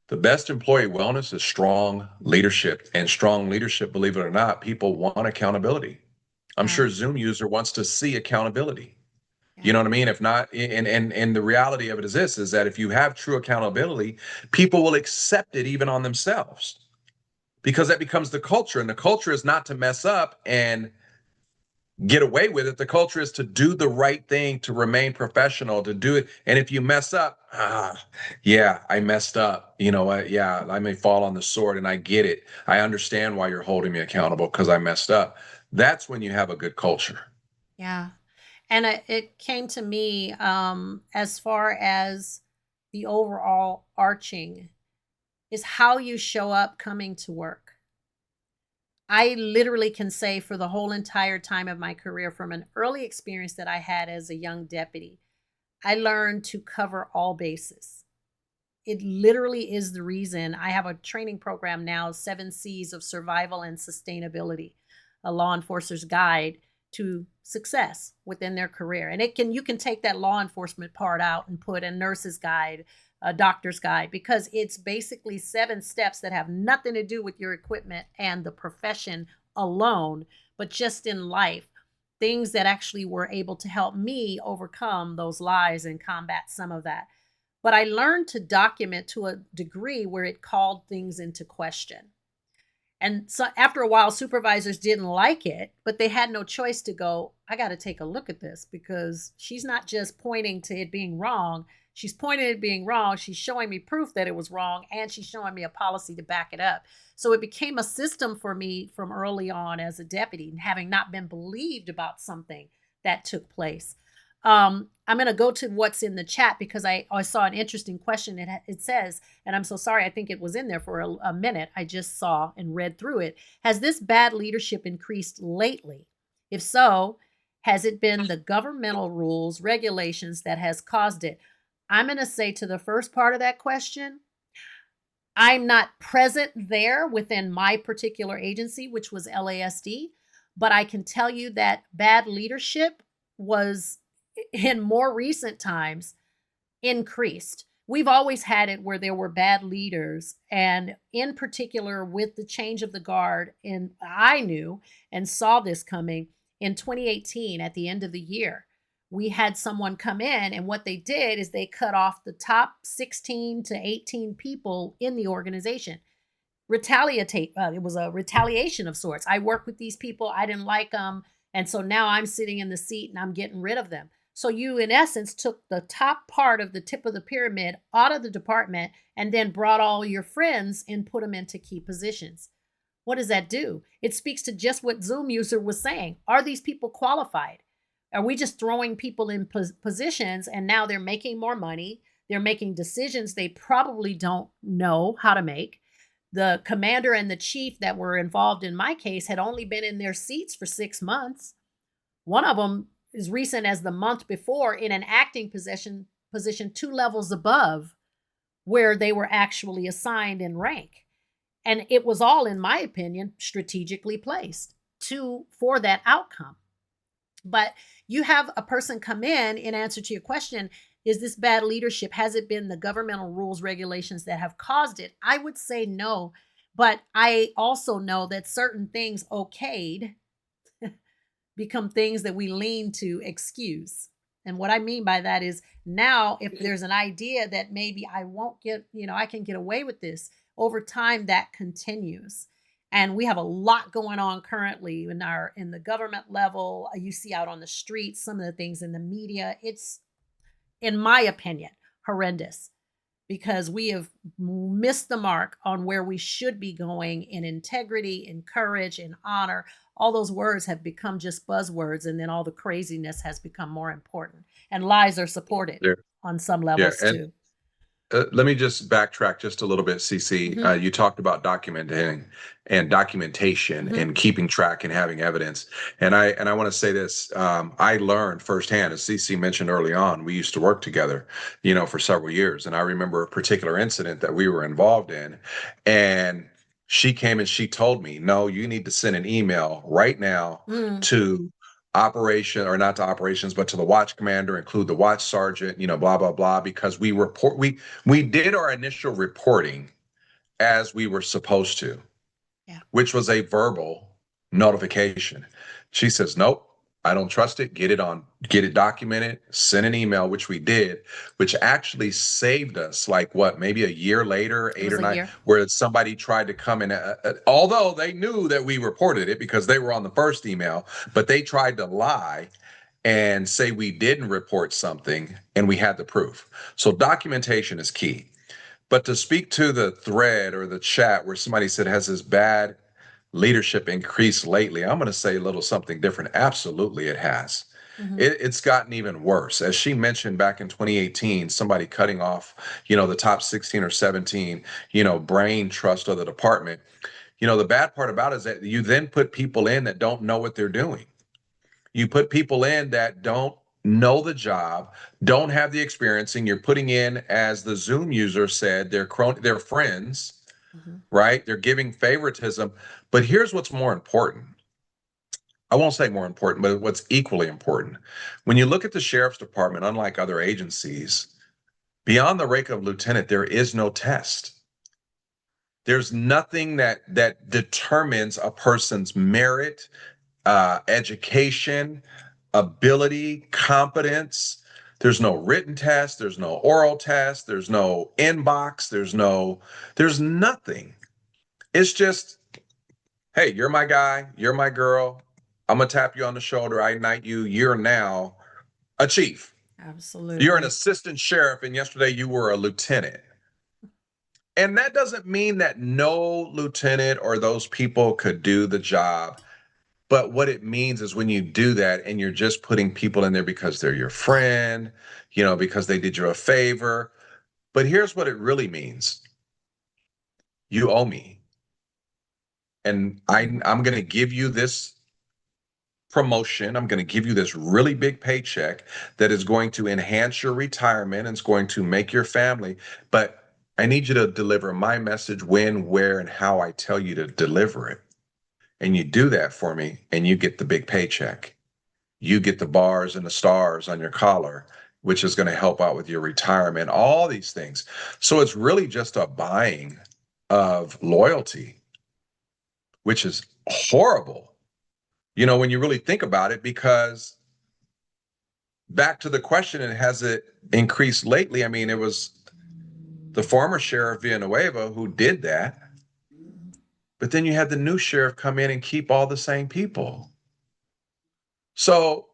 The best employee wellness is strong leadership, and strong leadership, believe it or not, people want accountability. I'm Yeah. sure Zoom user wants to see accountability. You Yeah. know what I mean? If not, and the reality of it is this, is that if you have true accountability, people will accept it even on themselves, because that becomes the culture. And the culture is not to mess up and get away with it. The culture is to do the right thing, to remain professional, to do it. And if you mess up, yeah, I messed up. You know what? Yeah, I may fall on the sword, and I get it. I understand why you're holding me accountable, because I messed up. That's when you have a good culture. Yeah. And it came to me as far as the overall arching is how you show up coming to work. I literally can say for the whole entire time of my career, from an early experience that I had as a young deputy, I learned to cover all bases. It literally is the reason I have a training program now, 7 C's of Survival and Sustainability, a law enforcer's guide to success within their career. And you can take that law enforcement part out and put a nurse's guide, a doctor's guide, because it's basically 7 steps that have nothing to do with your equipment and the profession alone, but just in life, things that actually were able to help me overcome those lies and combat some of that. But I learned to document to a degree where it called things into question. And so after a while, supervisors didn't like it, but they had no choice to go, I got to take a look at this, because she's not just pointing to it being wrong. She's pointing at it being wrong. She's showing me proof that it was wrong, and she's showing me a policy to back it up. So it became a system for me from early on as a deputy, and having not been believed about something that took place. I'm going to go to what's in the chat, because I saw an interesting question. It says, and I'm so sorry, I think it was in there for a minute. I just saw and read through it. Has this bad leadership increased lately? If so, has it been the governmental rules, regulations that has caused it? I'm going to say to the first part of that question, I'm not present there within my particular agency, which was LASD, but I can tell you that bad leadership was, in more recent times, increased. We've always had it where there were bad leaders, and in particular with the change of the guard, and I knew and saw this coming in 2018 at the end of the year. We had someone come in, and what they did is they cut off the top 16 to 18 people in the organization. It was a retaliation of sorts. I work with these people, I didn't like them, and so now I'm sitting in the seat and I'm getting rid of them. So you, in essence, took the top part of the tip of the pyramid out of the department and then brought all your friends and put them into key positions. What does that do? It speaks to just what Zoom user was saying. Are these people qualified? Are we just throwing people in positions, and now they're making more money? They're making decisions they probably don't know how to make. The commander and the chief that were involved in my case had only been in their seats for 6 months. One of them as recent as the month before in an acting position 2 levels above where they were actually assigned in rank. And it was all, in my opinion, strategically placed for that outcome. But you have a person come in answer to your question, is this bad leadership? Has it been the governmental rules, regulations that have caused it? I would say no. But I also know that certain things okayed become things that we lean to excuse. And what I mean by that is now, if there's an idea that maybe I won't get, I can get away with this, over time that continues. And we have a lot going on currently in the government level. You see out on the streets, some of the things in the media. It's, in my opinion, horrendous, because we have missed the mark on where we should be going in integrity, in courage, in honor. All those words have become just buzzwords, and then all the craziness has become more important. And lies are supported Yeah. on some Yeah. levels And too. let me just backtrack just a little bit, CC. Mhm. You talked about documenting and documentation Mhm. and keeping track and having evidence. And I want to say this. I learned firsthand, as CC mentioned early on, we used to work together, for several years. And I remember a particular incident that we were involved in. And she came and she told me, no, you need to send an email right now Mm. to operation, or not to operations, but to the watch commander, include the watch sergeant, blah, blah, blah, because we did our initial reporting as we were supposed to, Yeah. which was a verbal notification. She says, nope, I don't trust it. Get it documented, send an email, which we did, which actually saved us like what, maybe a year later, It 8 was or a 9, year. where somebody tried to come in, although they knew that we reported it because they were on the first email, but they tried to lie and say we didn't report something and we had the proof. So documentation is key. But to speak to the thread or the chat where somebody said, has this bad leadership increased lately? I'm going to say a little something different. Absolutely, it has. Mhm. It's gotten even worse. As she mentioned back in 2018, somebody cutting off, the top 16 or 17, brain trust of the department. The bad part about it is that you then put people in that don't know what they're doing. You put people in that don't know the job, don't have the experience, and you're putting in, as the Zoom user said, their friends, Mhm. right? They're giving favoritism. But here's what's more important. I won't say more important, but what's equally important. When you look at the sheriff's department, unlike other agencies, beyond the rank of lieutenant, there is no test. There's nothing that determines a person's merit, education, ability, competence. There's no written test, there's no oral test, there's no inbox, there's nothing. It's just, hey, you're my guy, you're my girl. I'm gonna tap you on the shoulder, I knight you. You're now a chief. You're an Absolutely. assistant sheriff, and yesterday you were a lieutenant. And that doesn't mean that no lieutenant or those people could do the job. But what it means is when you do that and you're just putting people in there because they're your friend, because they did you a favor. But here's what it really means. You owe me. And Mhm. I'm going to give you this promotion. I'm going to give you this really big paycheck that is going to enhance your retirement and it's going to make your family. But I need you to deliver my message when, where, and how I tell you to deliver it. And you do that for me and you get the big paycheck. You get the bars and the stars on your collar, which is going to help out with your retirement, all these things. So it's really just a buying of loyalty, which is horrible, when you really think about it, because back to the question, and has it increased lately? I mean, it was the former sheriff Villanueva who did that, but then you had the new sheriff come in and keep all the same people. So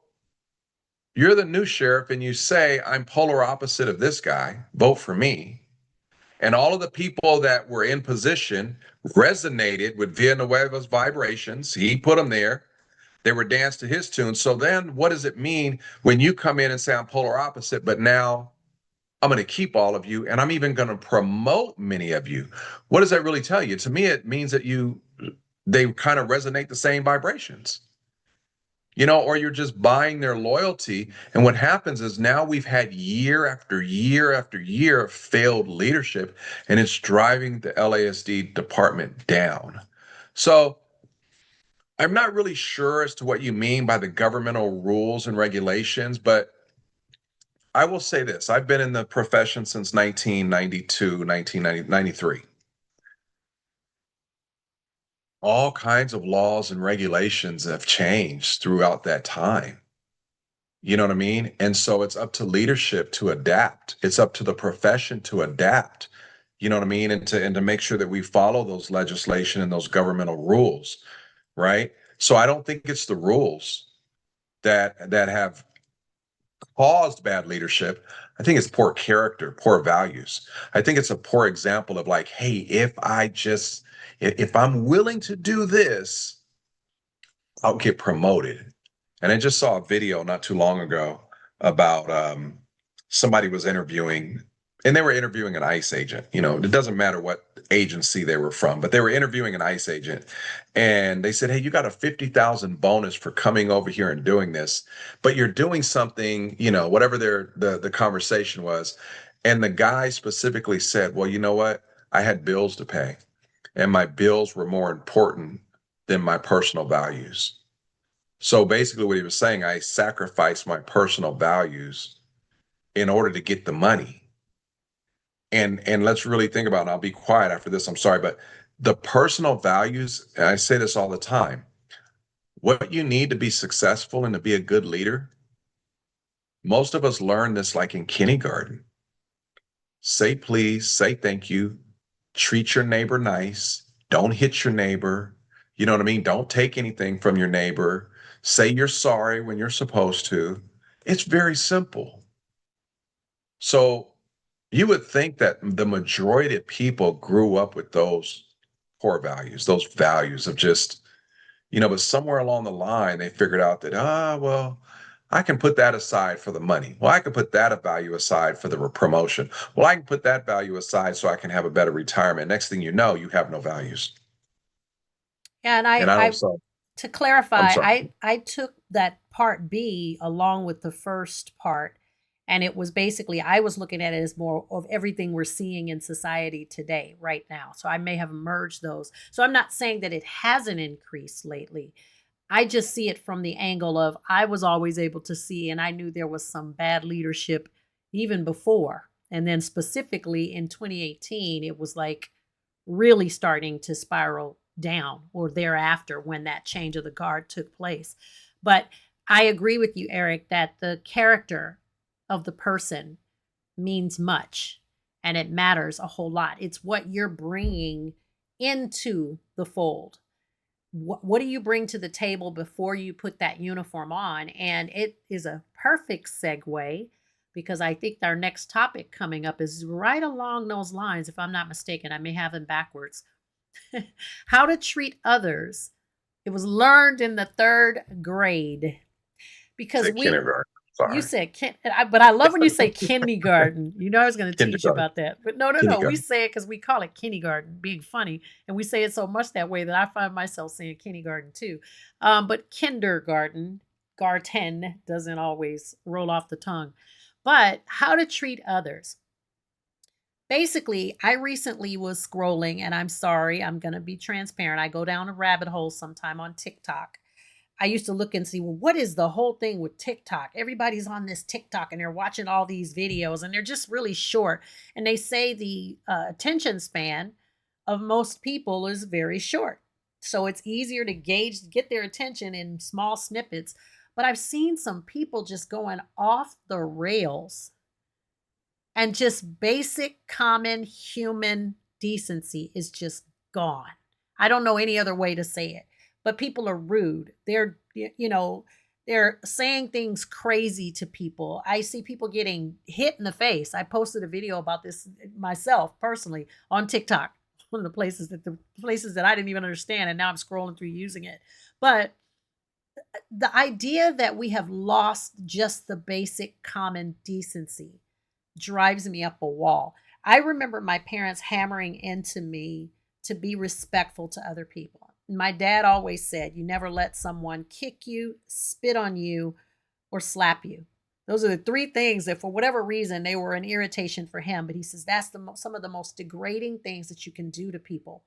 you're the new sheriff and you say, I'm polar opposite of this guy, vote for me. And all of the people that were in position resonated with Villanueva's vibrations. He put them there. They were danced to his tune. So then what does it mean when you come in and say, I'm polar opposite, but now I'm going to keep all of you and I'm even going to promote many of you? What does that really tell you? To me, it means that they kind of resonate the same vibrations, or you're just buying their loyalty. And what happens is now we've had year after year after year of failed leadership, and it's driving the LASD department down. So I'm not really sure as to what you mean by the governmental rules and regulations, but I will say this. I've been in the profession since 1992, 1993. all kinds of laws and regulations have changed throughout that time. You know what I mean? And so it's up to leadership to adapt. It's up to the profession to adapt. You know what I mean? And to make sure that we follow those legislation and those governmental rules, right? So I don't think it's the rules that have caused bad leadership. I think it's poor character, poor values. I think it's a poor example of like, hey, if I'm willing to do this, I'll get promoted. And I just saw a video not too long ago about somebody was interviewing, and they were interviewing an ICE agent. You know, it doesn't matter what agency they were from, but they were interviewing an ICE agent. And they said, hey, you got a 50,000 bonus for coming over here and doing this, but you're doing something, you know, whatever the conversation was. And the guy specifically said, well, you know what? I had bills to pay, and my bills were more important than my personal values. So basically, what he was saying, I sacrificed my personal values in order to get the money. And let's really think about it. And I'll be quiet after this. I'm sorry, but the personal values, and I say this all the time, what you need to be successful and to be a good leader, most of us learn this like in kindergarten. Say please, say thank you, treat your neighbor nice, don't hit your neighbor. You know what I mean? Don't take anything from your neighbor. Say you're sorry when you're supposed to. It's very simple. So you would think that the majority of people grew up with those core values, those values of just, you know, but somewhere along the line, they figured out that, well, I can put that aside for the money. Well, I can put that value aside for the promotion. Well, I can put that value aside so I can have a better retirement. Next thing you know, you have no values. And And I don't, so to I'm clarify, sorry. I took that part B along with the first part, and it was basically I was looking at it as more of everything we're seeing in society today, right now. So I may have merged those. So I'm not saying that it hasn't increased lately. I just see it from the angle of I was always able to see, and I knew there was some bad leadership even before. And then specifically in 2018, it was like really starting to spiral down or thereafter when that change of the guard took place. But I agree with you, Eric, that the character of the person means much and it matters a whole lot. It's what you're bringing into the fold. What do you bring to the table before you put that uniform on? And it is a perfect segue because I think our next topic coming up is right along those lines, if I'm not mistaken. I may have them backwards. How to treat others. It was learned in the third grade because Say kindergarten. you Sorry. said, but I love when you say kindergarten. You know, I was going to tease you Kindergarten. about that. But no, we Kindergarten. say it because we call it kindergarten, being funny. And we say it so much that way that I find myself saying kindergarten too. But kindergarten, garten doesn't always roll off the tongue. But how to treat others. Basically, I recently was scrolling, and I'm sorry, I'm going to be transparent. I go down a rabbit hole sometime on TikTok. I used to look and see, well, what is the whole thing with TikTok? Everybody's on this TikTok and they're watching all these videos and they're just really short. And they say the attention span of most people is very short. So it's easier to get their attention in small snippets. But I've seen some people just going off the rails and just basic common human decency is just gone. I don't know any other way to say it, but people are rude. They're saying things crazy to people. I see people getting hit in the face. I posted a video about this myself personally on TikTok, one of the places that I didn't even understand, and now I'm scrolling through using it. But the idea that we have lost just the basic common decency drives me up a wall. I remember my parents hammering into me to be respectful to other people. My dad always said, you never let someone kick you, spit on you, or slap you. Those are the three things that, for whatever reason, they were an irritation for him. But he says that's some of the most degrading things that you can do to people.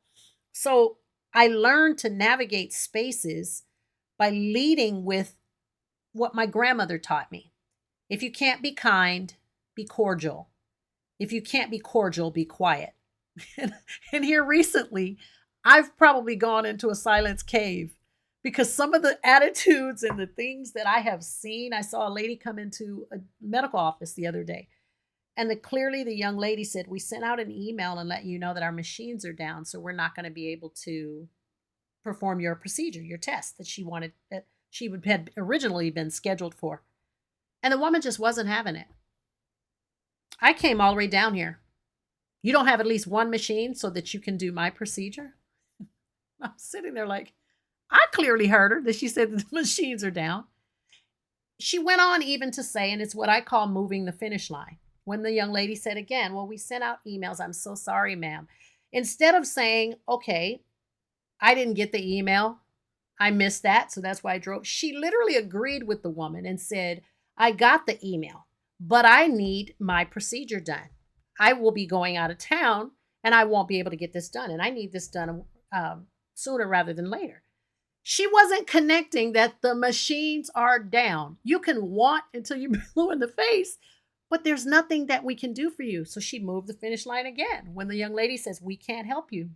So I learned to navigate spaces by leading with what my grandmother taught me. If you can't be kind, be cordial. If you can't be cordial, be quiet. And here recently, I've probably gone into a silence cave because some of the attitudes and the things that I have seen. I saw a lady come into a medical office the other day, and clearly the young lady said, "We sent out an email and let you know that our machines are down, so we're not going to be able to perform your procedure, your test that she would had originally been scheduled for." And the woman just wasn't having it. I came all the way down here. You don't have at least one machine so that you can do my procedure? I'm sitting there like, I clearly heard her that she said the machines are down. She went on even to say, and it's what I call moving the finish line. When the young lady said again, "Well, we sent out emails. I'm so sorry, ma'am." Instead of saying, "Okay, I didn't get the email. I missed that. So that's why I drove." She literally agreed with the woman and said, "I got the email, but I need my procedure done. I will be going out of town and I won't be able to get this done. And I need this done sooner rather than later." She wasn't connecting that the machines are down. You can want until you're blue in the face, but there's nothing that we can do for you. So she moved the finish line again. When the young lady says, "We can't help you.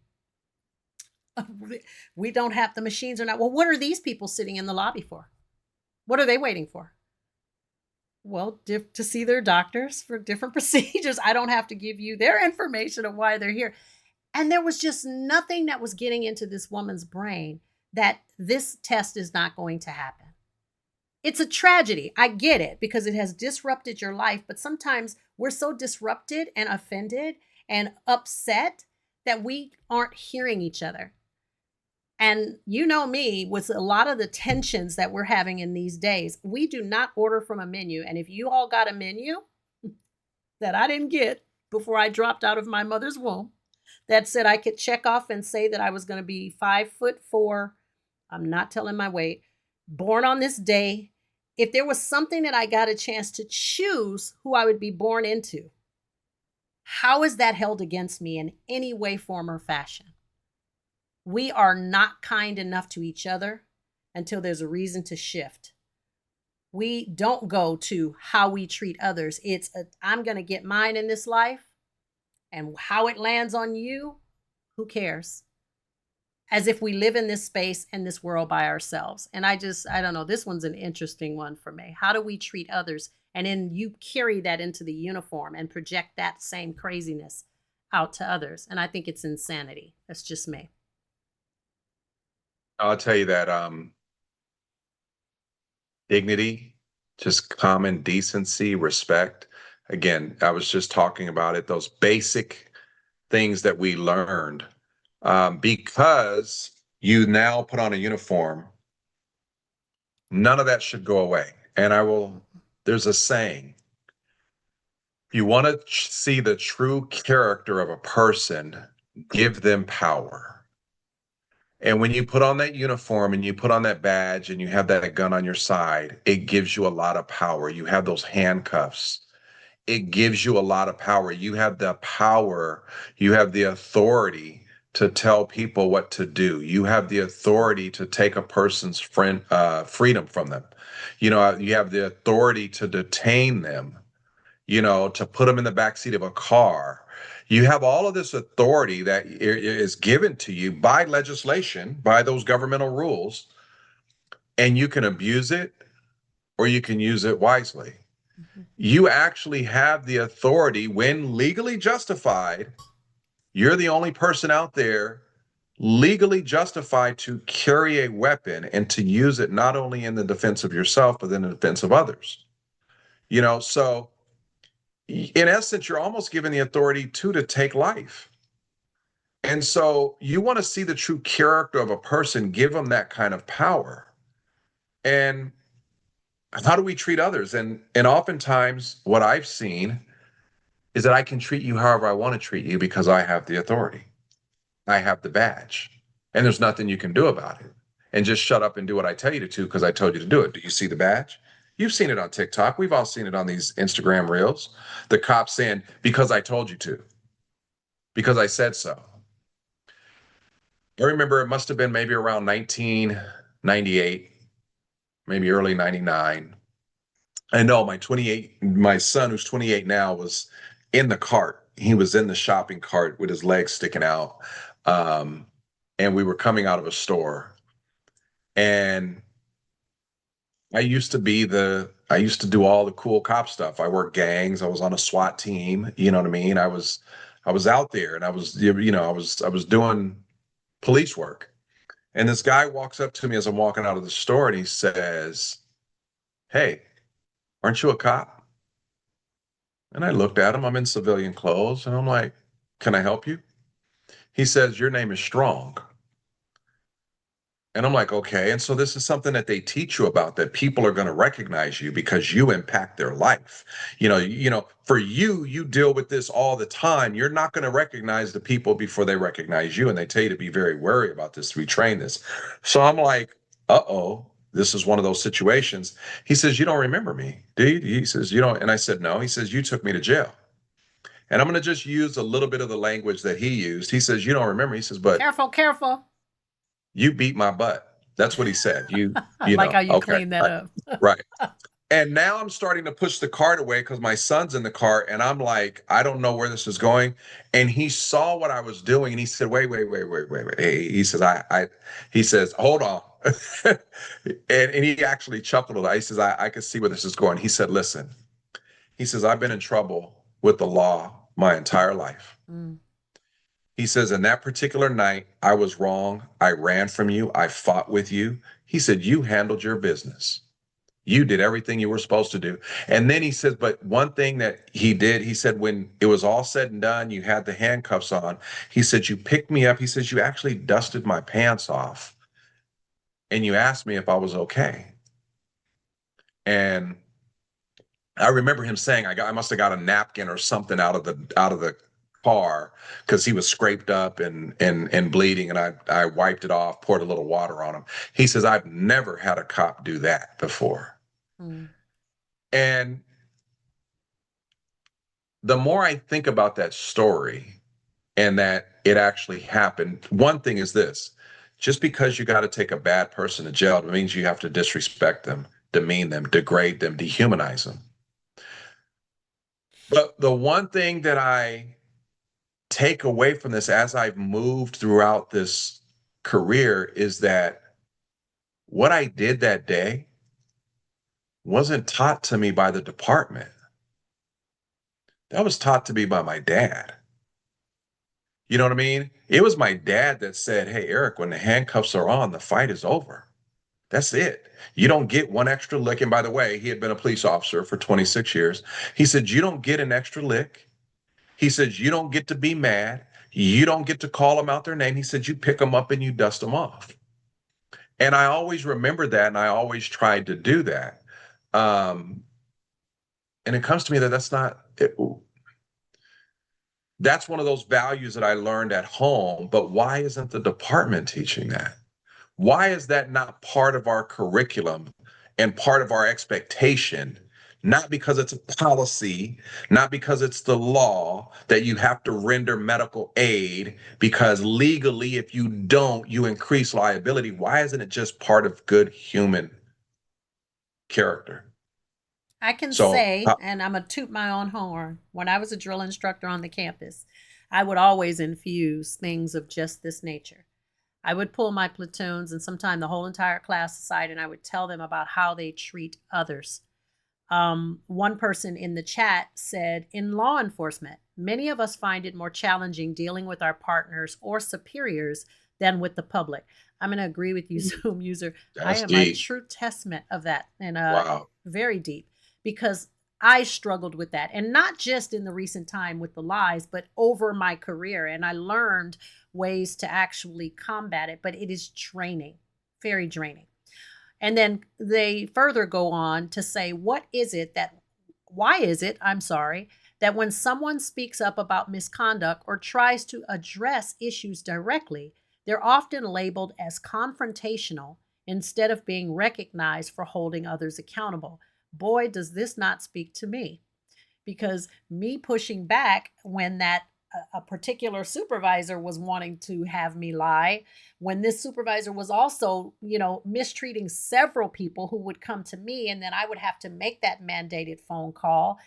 We don't have the machines or not." Well, what are these people sitting in the lobby for? What are they waiting for? Well, to see their doctors for different procedures. I don't have to give you their information of why they're here. And there was just nothing that was getting into this woman's brain that this test is not going to happen. It's a tragedy. I get it because it has disrupted your life, but sometimes we're so disrupted and offended and upset that we aren't hearing each other. And you know me, with a lot of the tensions that we're having in these days, we do not order from a menu. And if you all got a menu that I didn't get before I dropped out of my mother's womb, that said I could check off and say that I was going to be 5'4", I'm not telling my weight, born on this day. If there was something that I got a chance to choose who I would be born into, how is that held against me in any way, form, or fashion? We are not kind enough to each other until there's a reason to shift. We don't go to how we treat others. I'm going to get mine in this life, and how it lands on you, who cares? As if we live in this space and this world by ourselves. And I don't know, this one's an interesting one for me. How do we treat others? And then you carry that into the uniform and project that same craziness out to others. And I think it's insanity. That's just me. I'll tell you that dignity, just common decency, respect. Again, I was just talking about it, those basic things that we learned. Because you now put on a uniform, none of that should go away. And there's a saying, if you want to see the true character of a person, give them power. And when you put on that uniform and you put on that badge and you have that gun on your side, it gives you a lot of power. You have those handcuffs. It gives you a lot of power. You have the power. You have the authority to tell people what to do. You have the authority to take a person's freedom from them. You have the authority to detain them, to put them in the backseat of a car. You have all of this authority that is given to you by legislation, by those governmental rules, and you can abuse it or you can use it wisely. Mm-hmm. You actually have the authority when legally justified. You're the only person out there legally justified to carry a weapon and to use it not only in the defense of yourself, but in the defense of others. So in essence, you're almost given the authority to take life. And so you want to see the true character of a person, give them that kind of power. And how do we treat others? And oftentimes what I've seen is that I can treat you however I want to treat you because I have the authority. I have the badge. And there's nothing you can do about it. And just shut up and do what I tell you to because I told you to do it. Do you see the badge? You've seen it on TikTok. We've all seen it on these Instagram reels. The cops saying, because I told you to, because I said so. I remember it must have been maybe around 1998, maybe early 99. I know my son, who's 28 now, was in the cart. He was in the shopping cart with his legs sticking out. and we were coming out of a store, and I used to do all the cool cop stuff. I worked gangs. I was on a SWAT team. You know what I mean? I was out there, and I was doing police work. And this guy walks up to me as I'm walking out of the store, and he says, "Hey, aren't you a cop?" And I looked at him. I'm in civilian clothes, and I'm like, "Can I help you?" He says, "Your name is Strong." And I'm like, okay. And so this is something that they teach you about, that people are going to recognize you because you impact their life. For you, you deal with this all the time. You're not going to recognize the people before they recognize you. And they tell you to be very wary about this, to retrain this. So I'm like, uh-oh, this is one of those situations. He says, "You don't remember me, do you?" He says, "You don't." And I said, "No." He says, "You took me to jail." And I'm going to just use a little bit of the language that he used. He says, "You don't remember." He says, "But Careful, careful. you beat my butt." That's what he said. I like how you Okay. clean that up. Right. And now I'm starting to push the cart away because my son's in the cart, and I'm like, I don't know where this is going. And he saw what I was doing, and he said, "Wait, wait, wait, wait, wait, wait." He says, he says, "Hold on." and he actually chuckled a lot. He says, I can see where this is going. He said, "Listen," he says, "I've been in trouble with the law my entire life." Mm. He says, "In that particular night, I was wrong. I ran from you. I fought with you." He said, "You handled your business. You did everything you were supposed to do." And then he says, "But one thing that he did," he said, "when it was all said and done, you had the handcuffs on." He said, "You picked me up." He says, "You actually dusted my pants off and you asked me if I was okay." And I remember him saying, I must have got a napkin or something out of the car because he was scraped up and bleeding, and I wiped it off, poured a little water on him. He says, "I've never had a cop do that before." Mm. And the more I think about that story and that it actually happened, one thing is this: just because you got to take a bad person to jail, it means you have to disrespect them, demean them, degrade them, dehumanize them. But the one thing that I take away from this as I've moved throughout this career is that what I did that day wasn't taught to me by the department. That was taught to me by my dad. You know what I mean? It was my dad that said, "Hey, Eric, when the handcuffs are on, the fight is over. That's it. You don't get one extra lick." And by the way, he had been a police officer for 26 years. He said, "You don't get an extra lick." He says, "You don't get to be mad. You don't get to call them out their name." He said, "You pick them up and you dust them off." And I always remember that, and I always tried to do that. Um, and it comes to me that that's one of those values that I learned at home. But why isn't the department teaching that? Why is that not part of our curriculum and part of our expectation? Not because it's a policy, not because it's the law that you have to render medical aid, because legally, if you don't, you increase liability. Why isn't it just part of good human character? I can So, say, and I'm going to toot my own horn, when I was a drill instructor on the campus, I would always infuse things of just this nature. I would pull my platoons and sometimes the whole entire class aside, and I would tell them about how they treat others. One person in the chat said, "In law enforcement, many of us find it more challenging dealing with our partners or superiors than with the public." I'm going to agree with you, Zoom user. I that's am a deep. true testament of that, and Wow. very deep, because I struggled with that, and not just in the recent time with the lies, but over my career. And I learned ways to actually combat it, but it is draining, very draining. And then they further go on to say, why is it, I'm sorry, that when someone speaks up about misconduct or tries to address issues directly, they're often labeled as confrontational instead of being recognized for holding others accountable? Boy, does this not speak to me, because me pushing back when that a particular supervisor was wanting to have me lie, when this supervisor was also, mistreating several people who would come to me, and then I would have to make that mandated phone call.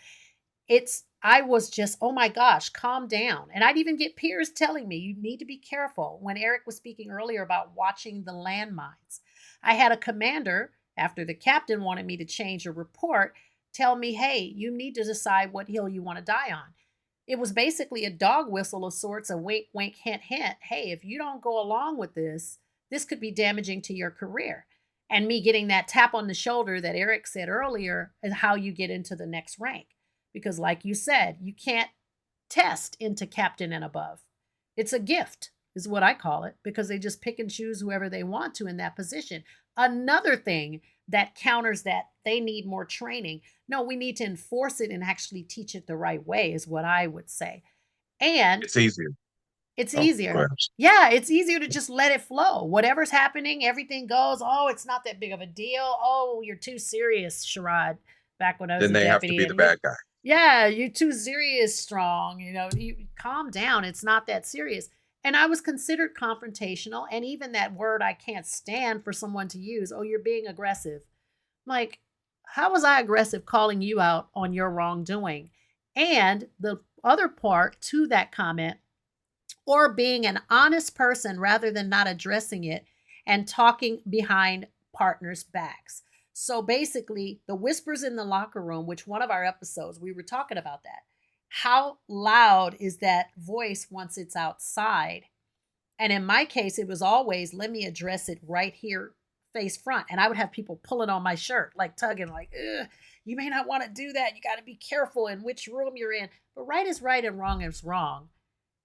I was just, oh my gosh, calm down. And I'd even get peers telling me, you need to be careful. When Eric was speaking earlier about watching the landmines, I had a commander, after the captain wanted me to change a report, tell me, hey, you need to decide what hill you want to die on. It was basically a dog whistle of sorts, a wink, wink, hint, hint. Hey, if you don't go along with this could be damaging to your career. And me getting that tap on the shoulder that Eric said earlier is how you get into the next rank. Because, like you said, you can't test into captain and above. It's a gift, is what I call it, because they just pick and choose whoever they want to in that position. Another thing that counters that, they need more training. No, we need to enforce it and actually teach it the right way, is what I would say. And It's easier. it's Oh, go easier. ahead. Yeah, it's easier to just let it flow. Whatever's happening, everything goes. Oh, it's not that big of a deal. Oh, you're too serious, Sherrod. Back when I was Then a they have to deputy, be the and bad guy. yeah, you're too serious, Strong. You calm down. It's not that serious. And I was considered confrontational, and even that word I can't stand for someone to use. Oh, you're being aggressive. Like, how was I aggressive calling you out on your wrongdoing? And the other part to that comment, or being an honest person rather than not addressing it and talking behind partners' backs. So basically, the whispers in the locker room, which one of our episodes, we were talking about that. How loud is that voice once it's outside? And in my case, it was always, let me address it right here, face front. And I would have people pulling on my shirt, like tugging, like, you may not want to do that. You got to be careful in which room you're in. But right is right and wrong is wrong.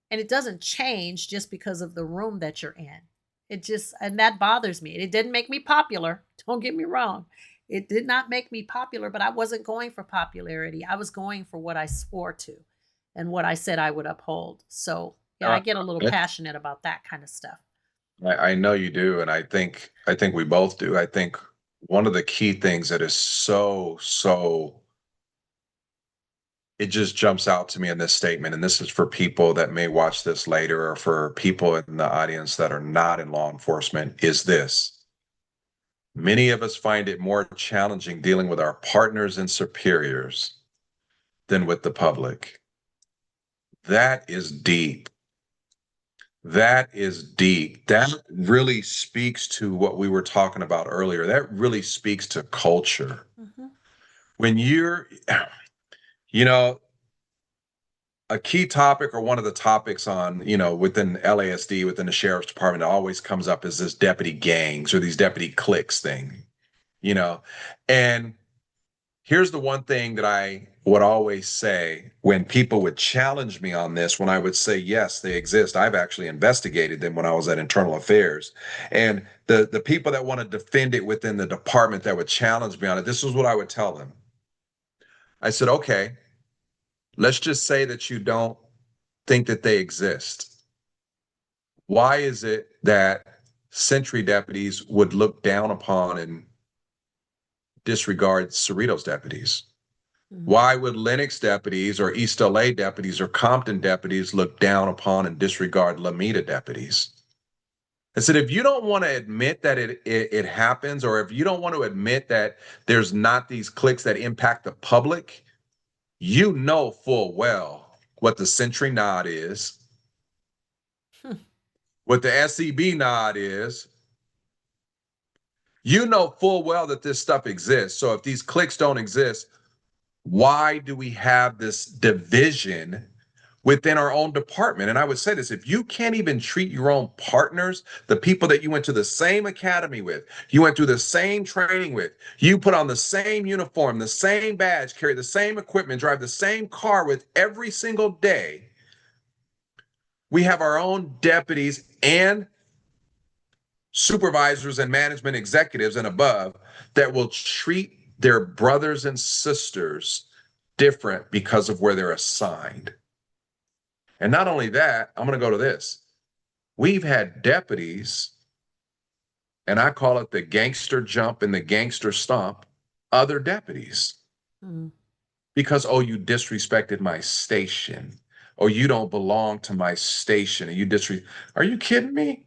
And it doesn't change just because of the room that you're in. And that bothers me. It didn't make me popular. Don't get me wrong. It did not make me popular, but I wasn't going for popularity. I was going for what I swore to and what I said I would uphold. So yeah, I get a little passionate about that kind of stuff. I know you do, and I think we both do. I think one of the key things that is so it just jumps out to me in this statement, and this is for people that may watch this later or for people in the audience that are not in law enforcement, is this. Many of us find it more challenging dealing with our partners and superiors than with the public. That is deep. That is deep. That really speaks to what we were talking about earlier. That really speaks to culture. Mm-hmm. When you know, a key topic or one of the topics on, within LASD, within the sheriff's department, that always comes up is this deputy gangs or these deputy cliques thing, and here's the one thing that I would always say when people would challenge me on this, when I would say, yes, they exist. I've actually investigated them when I was at Internal Affairs. And the people that want to defend it within the department that would challenge me on it, this is what I would tell them. I said, okay, let's just say that you don't think that they exist. Why is it that Sentry deputies would look down upon and disregard Cerritos deputies? Mm-hmm. Why would Lenox deputies or East LA deputies or Compton deputies look down upon and disregard Lameda deputies? I said, if you don't want to admit that it happens, or if you don't want to admit that there's not these cliques that impact the public, you know full well what the Sentry nod is, what the SEB nod is. You know full well that this stuff exists. So if these cliques don't exist, why do we have this division within our own department? And I would say this, if you can't even treat your own partners, the people that you went to the same academy with, you went through the same training with, you put on the same uniform, the same badge, carry the same equipment, drive the same car with every single day, we have our own deputies and supervisors and management executives and above that will treat their brothers and sisters different because of where they're assigned. And not only that, I'm going to go to this. We've had deputies, and I call it the gangster jump and the gangster stomp, other deputies. Mm-hmm. Because, oh, you disrespected my station, or you don't belong to my station, and are you kidding me?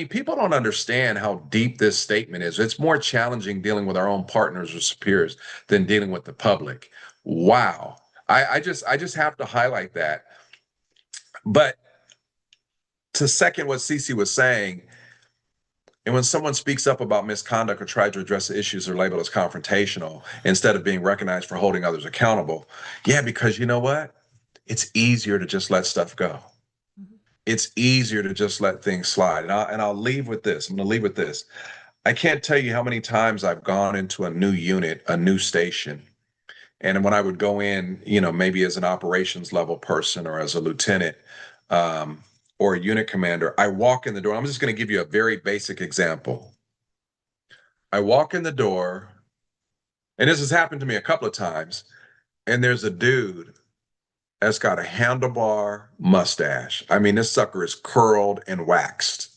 People don't understand how deep this statement is. It's more challenging dealing with our own partners or superiors than dealing with the public. Wow. I just have to highlight that. But to second what Cece was saying, and when someone speaks up about misconduct or tries to address the issues, they're labeled as confrontational instead of being recognized for holding others accountable. Yeah, because you know what? It's easier to just let stuff go. Mhm. It's easier to just let things slide. And I'll leave with this. I'm going to leave with this. I can't tell you how many times I've gone into a new unit, a new station. And when I would go in, maybe as an operations level person or as a lieutenant, um, or a unit commander, I walk in the door. I'm just going to give you a very basic example. I walk in the door, and this has happened to me a couple of times, and there's a dude that's got a handlebar mustache. I mean, this sucker is curled and waxed.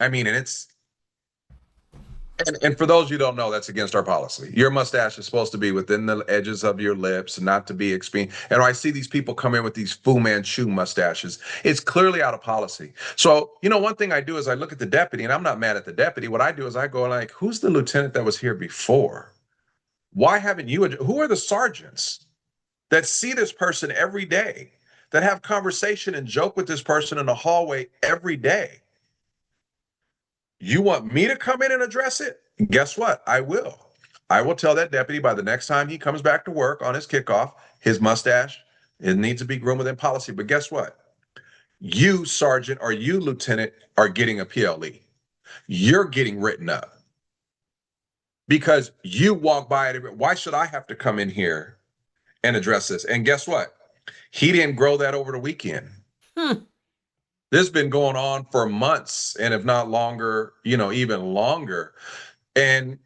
I mean, and for those you don't know, that's against our policy. Your mustache is supposed to be within the edges of your lips, not to be extreme. And I see these people come in with these Fu Manchu mustaches. It's clearly out of policy. So, one thing I do is I look at the deputy, and I'm not mad at the deputy. What I do is I go like, who's the lieutenant that was here before? Why haven't you? Who are the sergeants that see this person every day, that have conversation and joke with this person in the hallway every day? You want me to come in and address it? Guess what? I will. I will tell that deputy by the next time he comes back to work on his kickoff, his mustache, it needs to be groomed within policy. But guess what? You, sergeant, or you, lieutenant, are getting a PLE. You're getting written up because you walk by it. Why should I have to come in here and address this? And guess what? He didn't grow that over the weekend. Hmm. This has been going on for months, and if not longer, even longer. And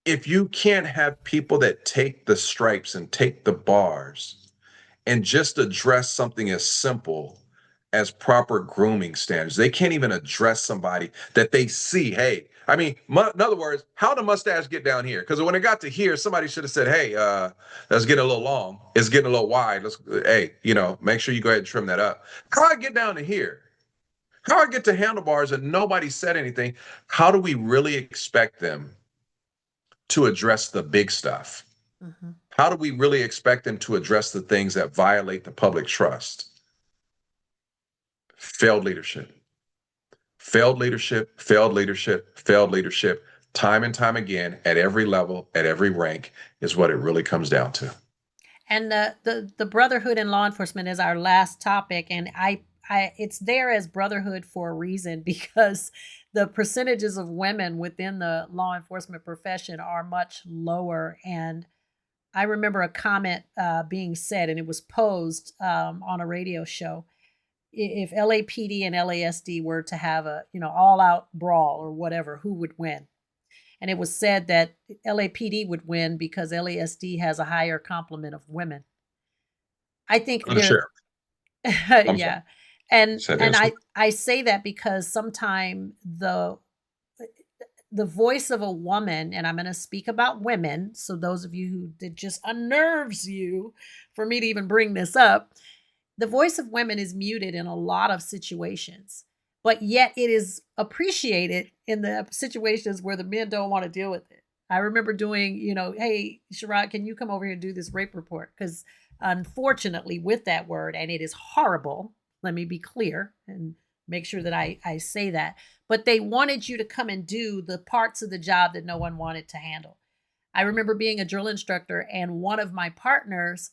if you can't have people that take the stripes and take the bars and just address something as simple as proper grooming standards, they can't even address somebody that they see. Hey, I mean, in other words, how did the mustache get down here? Because when it got to here, somebody should have said, hey, that's getting a little long. It's getting a little wide. Hey, make sure you go ahead and trim that up. How I get down to here? How I get to handlebars and nobody said anything? How do we really expect them to address the big stuff? Mm-hmm. How do we really expect them to address the things that violate the public trust? Failed leadership. Failed leadership, failed leadership, failed leadership, time and time again, at every level, at every rank, is what it really comes down to. And the brotherhood in law enforcement is our last topic, and it's there as brotherhood for a reason because the percentages of women within the law enforcement profession are much lower. And I remember a comment being said, and it was posed on a radio show. If LAPD and LASD were to have a all out brawl or whatever, who would win? And it was said that LAPD would win because LASD has a higher complement of women. I think I'm there, sure. I'm sorry. yeah, and Said and answer. I say that because sometimes the voice of a woman, and I'm going to speak about women. So those of you who it just unnerves you for me to even bring this up, the voice of women is muted in a lot of situations, but yet it is appreciated in the situations where the men don't want to deal with it. I remember doing, hey, Sherrod, can you come over here and do this rape report? Because unfortunately, with that word, and it is horrible, let me be clear and make sure that I say that, but they wanted you to come and do the parts of the job that no one wanted to handle. I remember being a drill instructor, and one of my partners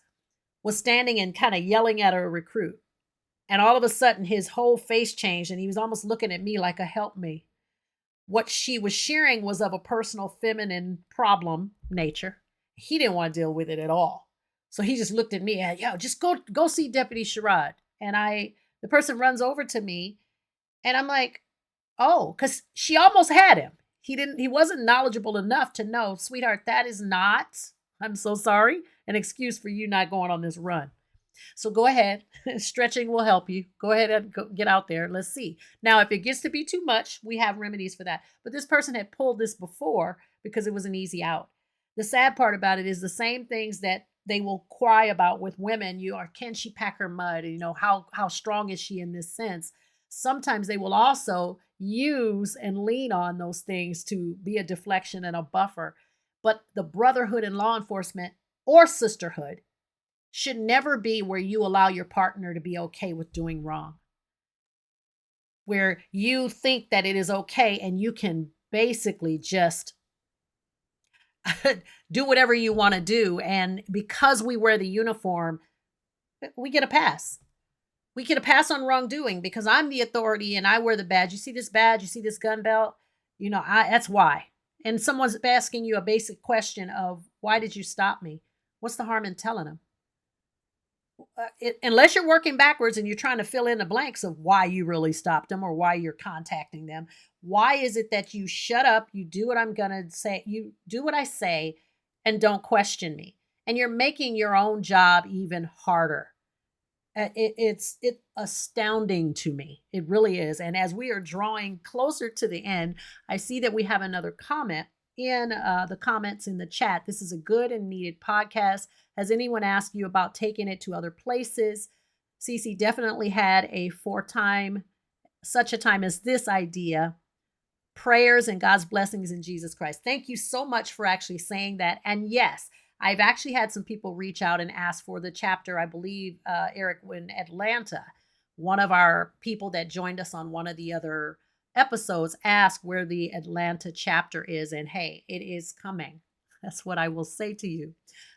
was standing and kind of yelling at a recruit. And all of a sudden, his whole face changed and he was almost looking at me like a help me. What she was sharing was of a personal feminine problem nature. He didn't want to deal with it at all. So he just looked at me and, yo, just go see Deputy Sherrod. And the person runs over to me and I'm like, oh, because she almost had him. He wasn't knowledgeable enough to know, sweetheart, that is not, I'm so sorry, an excuse for you not going on this run. So go ahead. Stretching will help you. Go ahead and get out there. Let's see. Now, if it gets to be too much, we have remedies for that. But this person had pulled this before because it was an easy out. The sad part about it is the same things that they will cry about with women. Can she pack her mud? How strong is she in this sense? Sometimes they will also use and lean on those things to be a deflection and a buffer. But the brotherhood in law enforcement or sisterhood should never be where you allow your partner to be okay with doing wrong, where you think that it is okay and you can basically just do whatever you want to do. And because we wear the uniform, we get a pass. We get a pass on wrongdoing because I'm the authority and I wear the badge. You see this badge? You see this gun belt? That's why. And someone's asking you a basic question of, why did you stop me? What's the harm in telling them? Unless you're working backwards and you're trying to fill in the blanks of why you really stopped them or why you're contacting them. Why is it that you shut up, you do what I'm going to say, you do what I say, and don't question me? And you're making your own job even harder. It's astounding to me. It really is. And as we are drawing closer to the end, I see that we have another comment in the comments in the chat. This is a good and needed podcast. Has anyone asked you about taking it to other places? Cece definitely had such a time as this idea. Prayers and God's blessings in Jesus Christ. Thank you so much for actually saying that. And yes, I've actually had some people reach out and ask for the chapter. I believe, Eric, in Atlanta, one of our people that joined us on one of the other episodes asked where the Atlanta chapter is. And hey, it is coming. That's what I will say to you,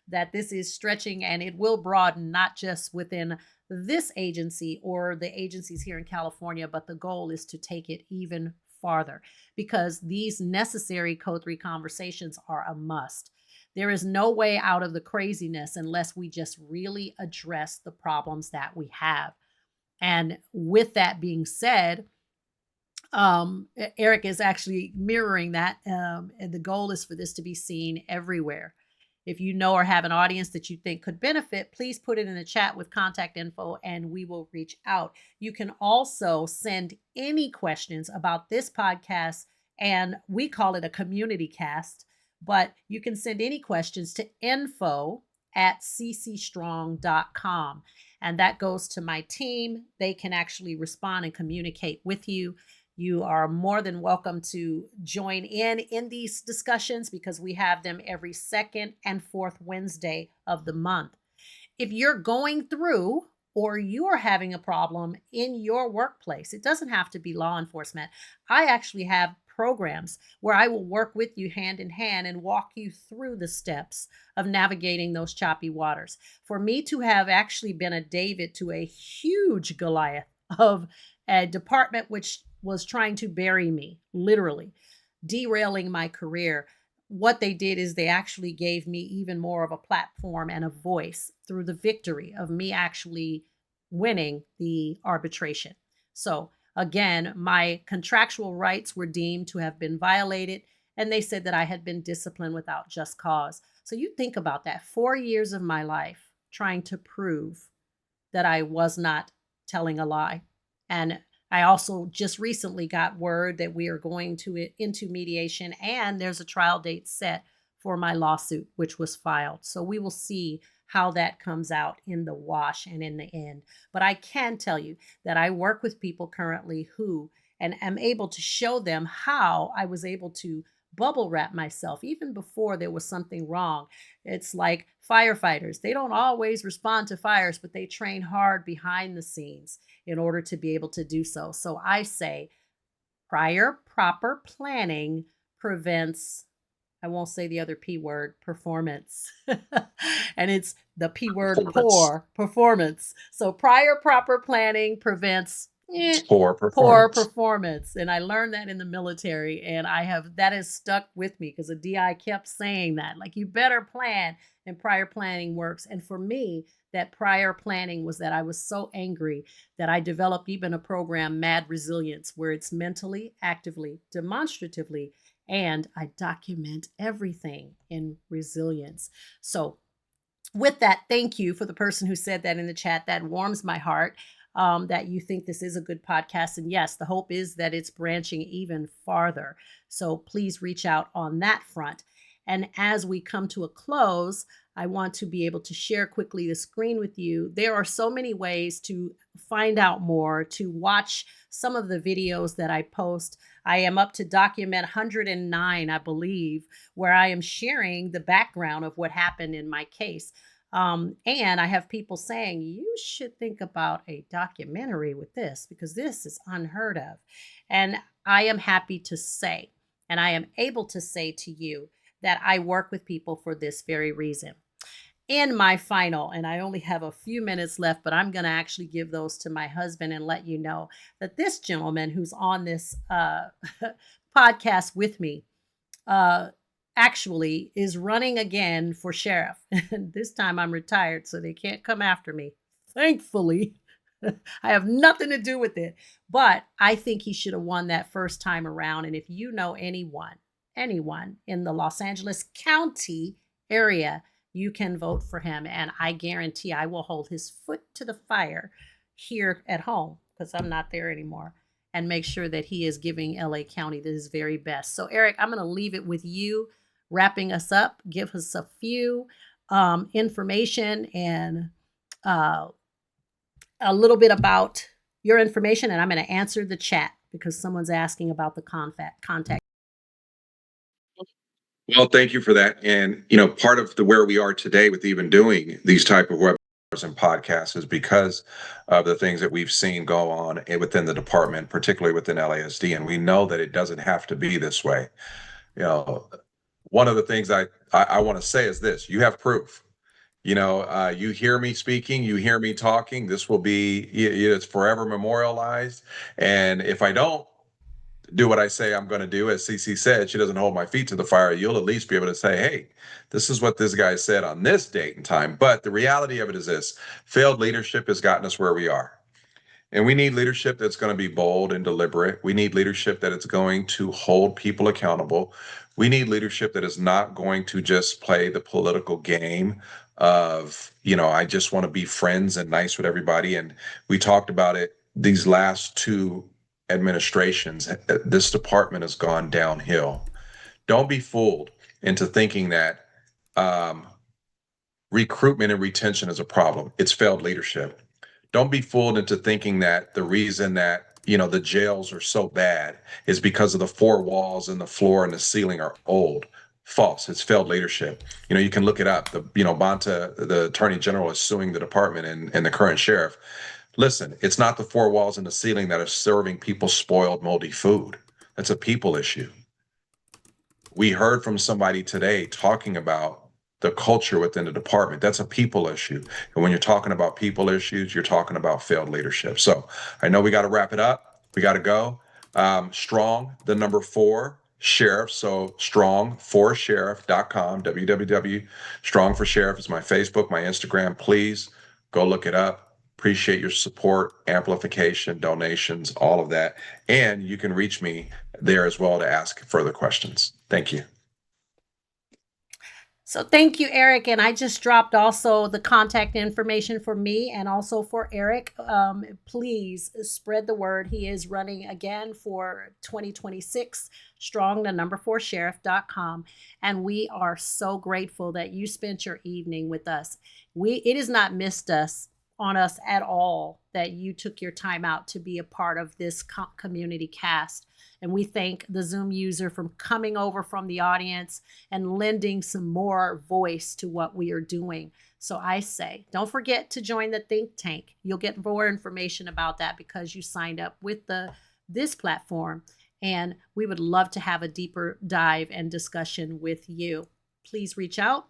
that this is stretching and it will broaden, not just within this agency or the agencies here in California, but the goal is to take it even farther, because these necessary Code 3 conversations are a must. There is no way out of the craziness unless we just really address the problems that we have. And with that being said, Eric is actually mirroring that. And the goal is for this to be seen everywhere. If you know or have an audience that you think could benefit, please put it in the chat with contact info and we will reach out. You can also send any questions about this podcast, and we call it a community cast, but you can send any questions to info@ccstrong.com. And that goes to my team. They can actually respond and communicate with you. You are more than welcome to join in these discussions because we have them every second and fourth Wednesday of the month. If you're going through or you're having a problem in your workplace, it doesn't have to be law enforcement. I actually have programs where I will work with you hand in hand and walk you through the steps of navigating those choppy waters. For me to have actually been a David to a huge Goliath of a department which was trying to bury me, literally derailing my career, what they did is they actually gave me even more of a platform and a voice through the victory of me actually winning the arbitration. So again, my contractual rights were deemed to have been violated, and they said that I had been disciplined without just cause. So you think about that, 4 years of my life trying to prove that I was not telling a lie. And I also just recently got word that we are going into mediation, and there's a trial date set for my lawsuit, which was filed. So we will see how that comes out in the wash and in the end. But I can tell you that I work with people currently who, and am able to show them how I was able to bubble wrap myself even before there was something wrong. It's like firefighters. They don't always respond to fires, but they train hard behind the scenes in order to be able to do so. So I say prior proper planning prevents, I won't say the other P word, performance. And it's the P word, poor performance. So prior proper planning prevents Poor poor performance. performance. And I learned that in the military, and that has stuck with me because the DI kept saying that, like, you better plan, and prior planning works. And for me, that prior planning was that I was so angry that I developed even a program, Mad Resilience, where it's mentally, actively, demonstratively, and I document everything in resilience. So with that, thank you for the person who said that in the chat. That warms my heart, that you think this is a good podcast. And yes, the hope is that it's branching even farther. So please reach out on that front. And as we come to a close, I want to be able to share quickly the screen with you. There are so many ways to find out more, to watch some of the videos that I post. I am up to document 109, I believe, where I am sharing the background of what happened in my case. And I have people saying, you should think about a documentary with this because this is unheard of. And I am happy to say, and I am able to say to you that I work with people for this very reason. In my final, and I only have a few minutes left, but I'm going to actually give those to my husband and let you know that this gentleman who's on this podcast with me uh, actually is running again for sheriff. And this time I'm retired, so they can't come after me. Thankfully, I have nothing to do with it. But I think he should have won that first time around. And if you know anyone in the Los Angeles County area, you can vote for him. And I guarantee I will hold his foot to the fire here at home because I'm not there anymore, and make sure that he is giving LA County his very best. So, Eric, I'm going to leave it with you, wrapping us up. Give us a few information and a little bit about your information, and I'm going to answer the chat because someone's asking about the contact. Well, thank you for that. And, part of where we are today with even doing these type of webinars and podcasts is because of the things that we've seen go on within the department, particularly within LASD. And we know that it doesn't have to be this way. One of the things I want to say is this: you have proof. You hear me speaking, you hear me talking. This will be, it's forever memorialized. And if I don't do what I say I'm going to do, as Cece said, she doesn't hold my feet to the fire. You'll at least be able to say, hey, this is what this guy said on this date and time. But the reality of it is this: failed leadership has gotten us where we are. And we need leadership that's going to be bold and deliberate. We need leadership that is going to hold people accountable. We need leadership that is not going to just play the political game of, I just want to be friends and nice with everybody. And we talked about it these last two administrations. This department has gone downhill. Don't be fooled into thinking that recruitment and retention is a problem. It's failed leadership. Don't be fooled into thinking that the reason that the jails are so bad is because of the four walls and the floor and the ceiling are old. False. It's failed leadership. You can look it up. Bonta, the attorney general, is suing the department and the current sheriff. Listen, it's not the four walls and the ceiling that are serving people spoiled, moldy food. That's a people issue. We heard from somebody today talking about the culture within the department. That's a people issue. And when you're talking about people issues, you're talking about failed leadership. So I know we got to wrap it up. We got to go. Strong, the number 4, sheriff. So strong4sheriff.com, www.strong4sheriff is my Facebook, my Instagram. Please go look it up. Appreciate your support, amplification, donations, all of that. And you can reach me there as well to ask further questions. Thank you. So thank you, Eric. And I just dropped also the contact information for me and also for Eric. Please spread the word. He is running again for 2026, strong, the number 4sheriff.com. And we are so grateful that you spent your evening with us. It has not missed on us at all that you took your time out to be a part of this community cast. And we thank the Zoom user for coming over from the audience and lending some more voice to what we are doing. So I say, don't forget to join the think tank. You'll get more information about that because you signed up with this platform. And we would love to have a deeper dive and discussion with you. Please reach out.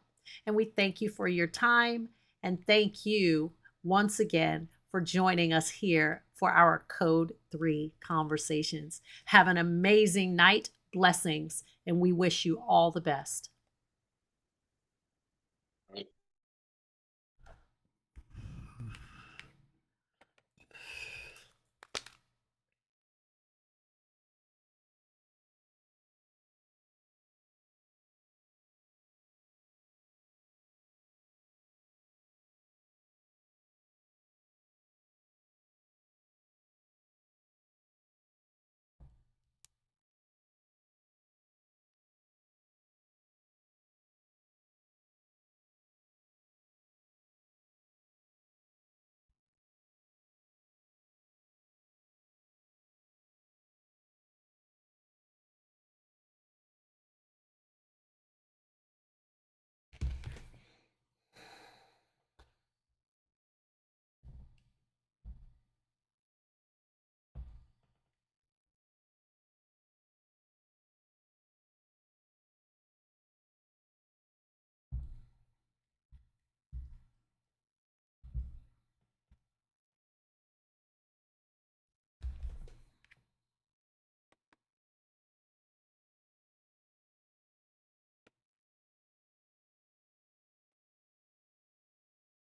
And we thank you for your time. And thank you once again for joining us here for our Code 3 Conversations. Have an amazing night, blessings, and we wish you all the best.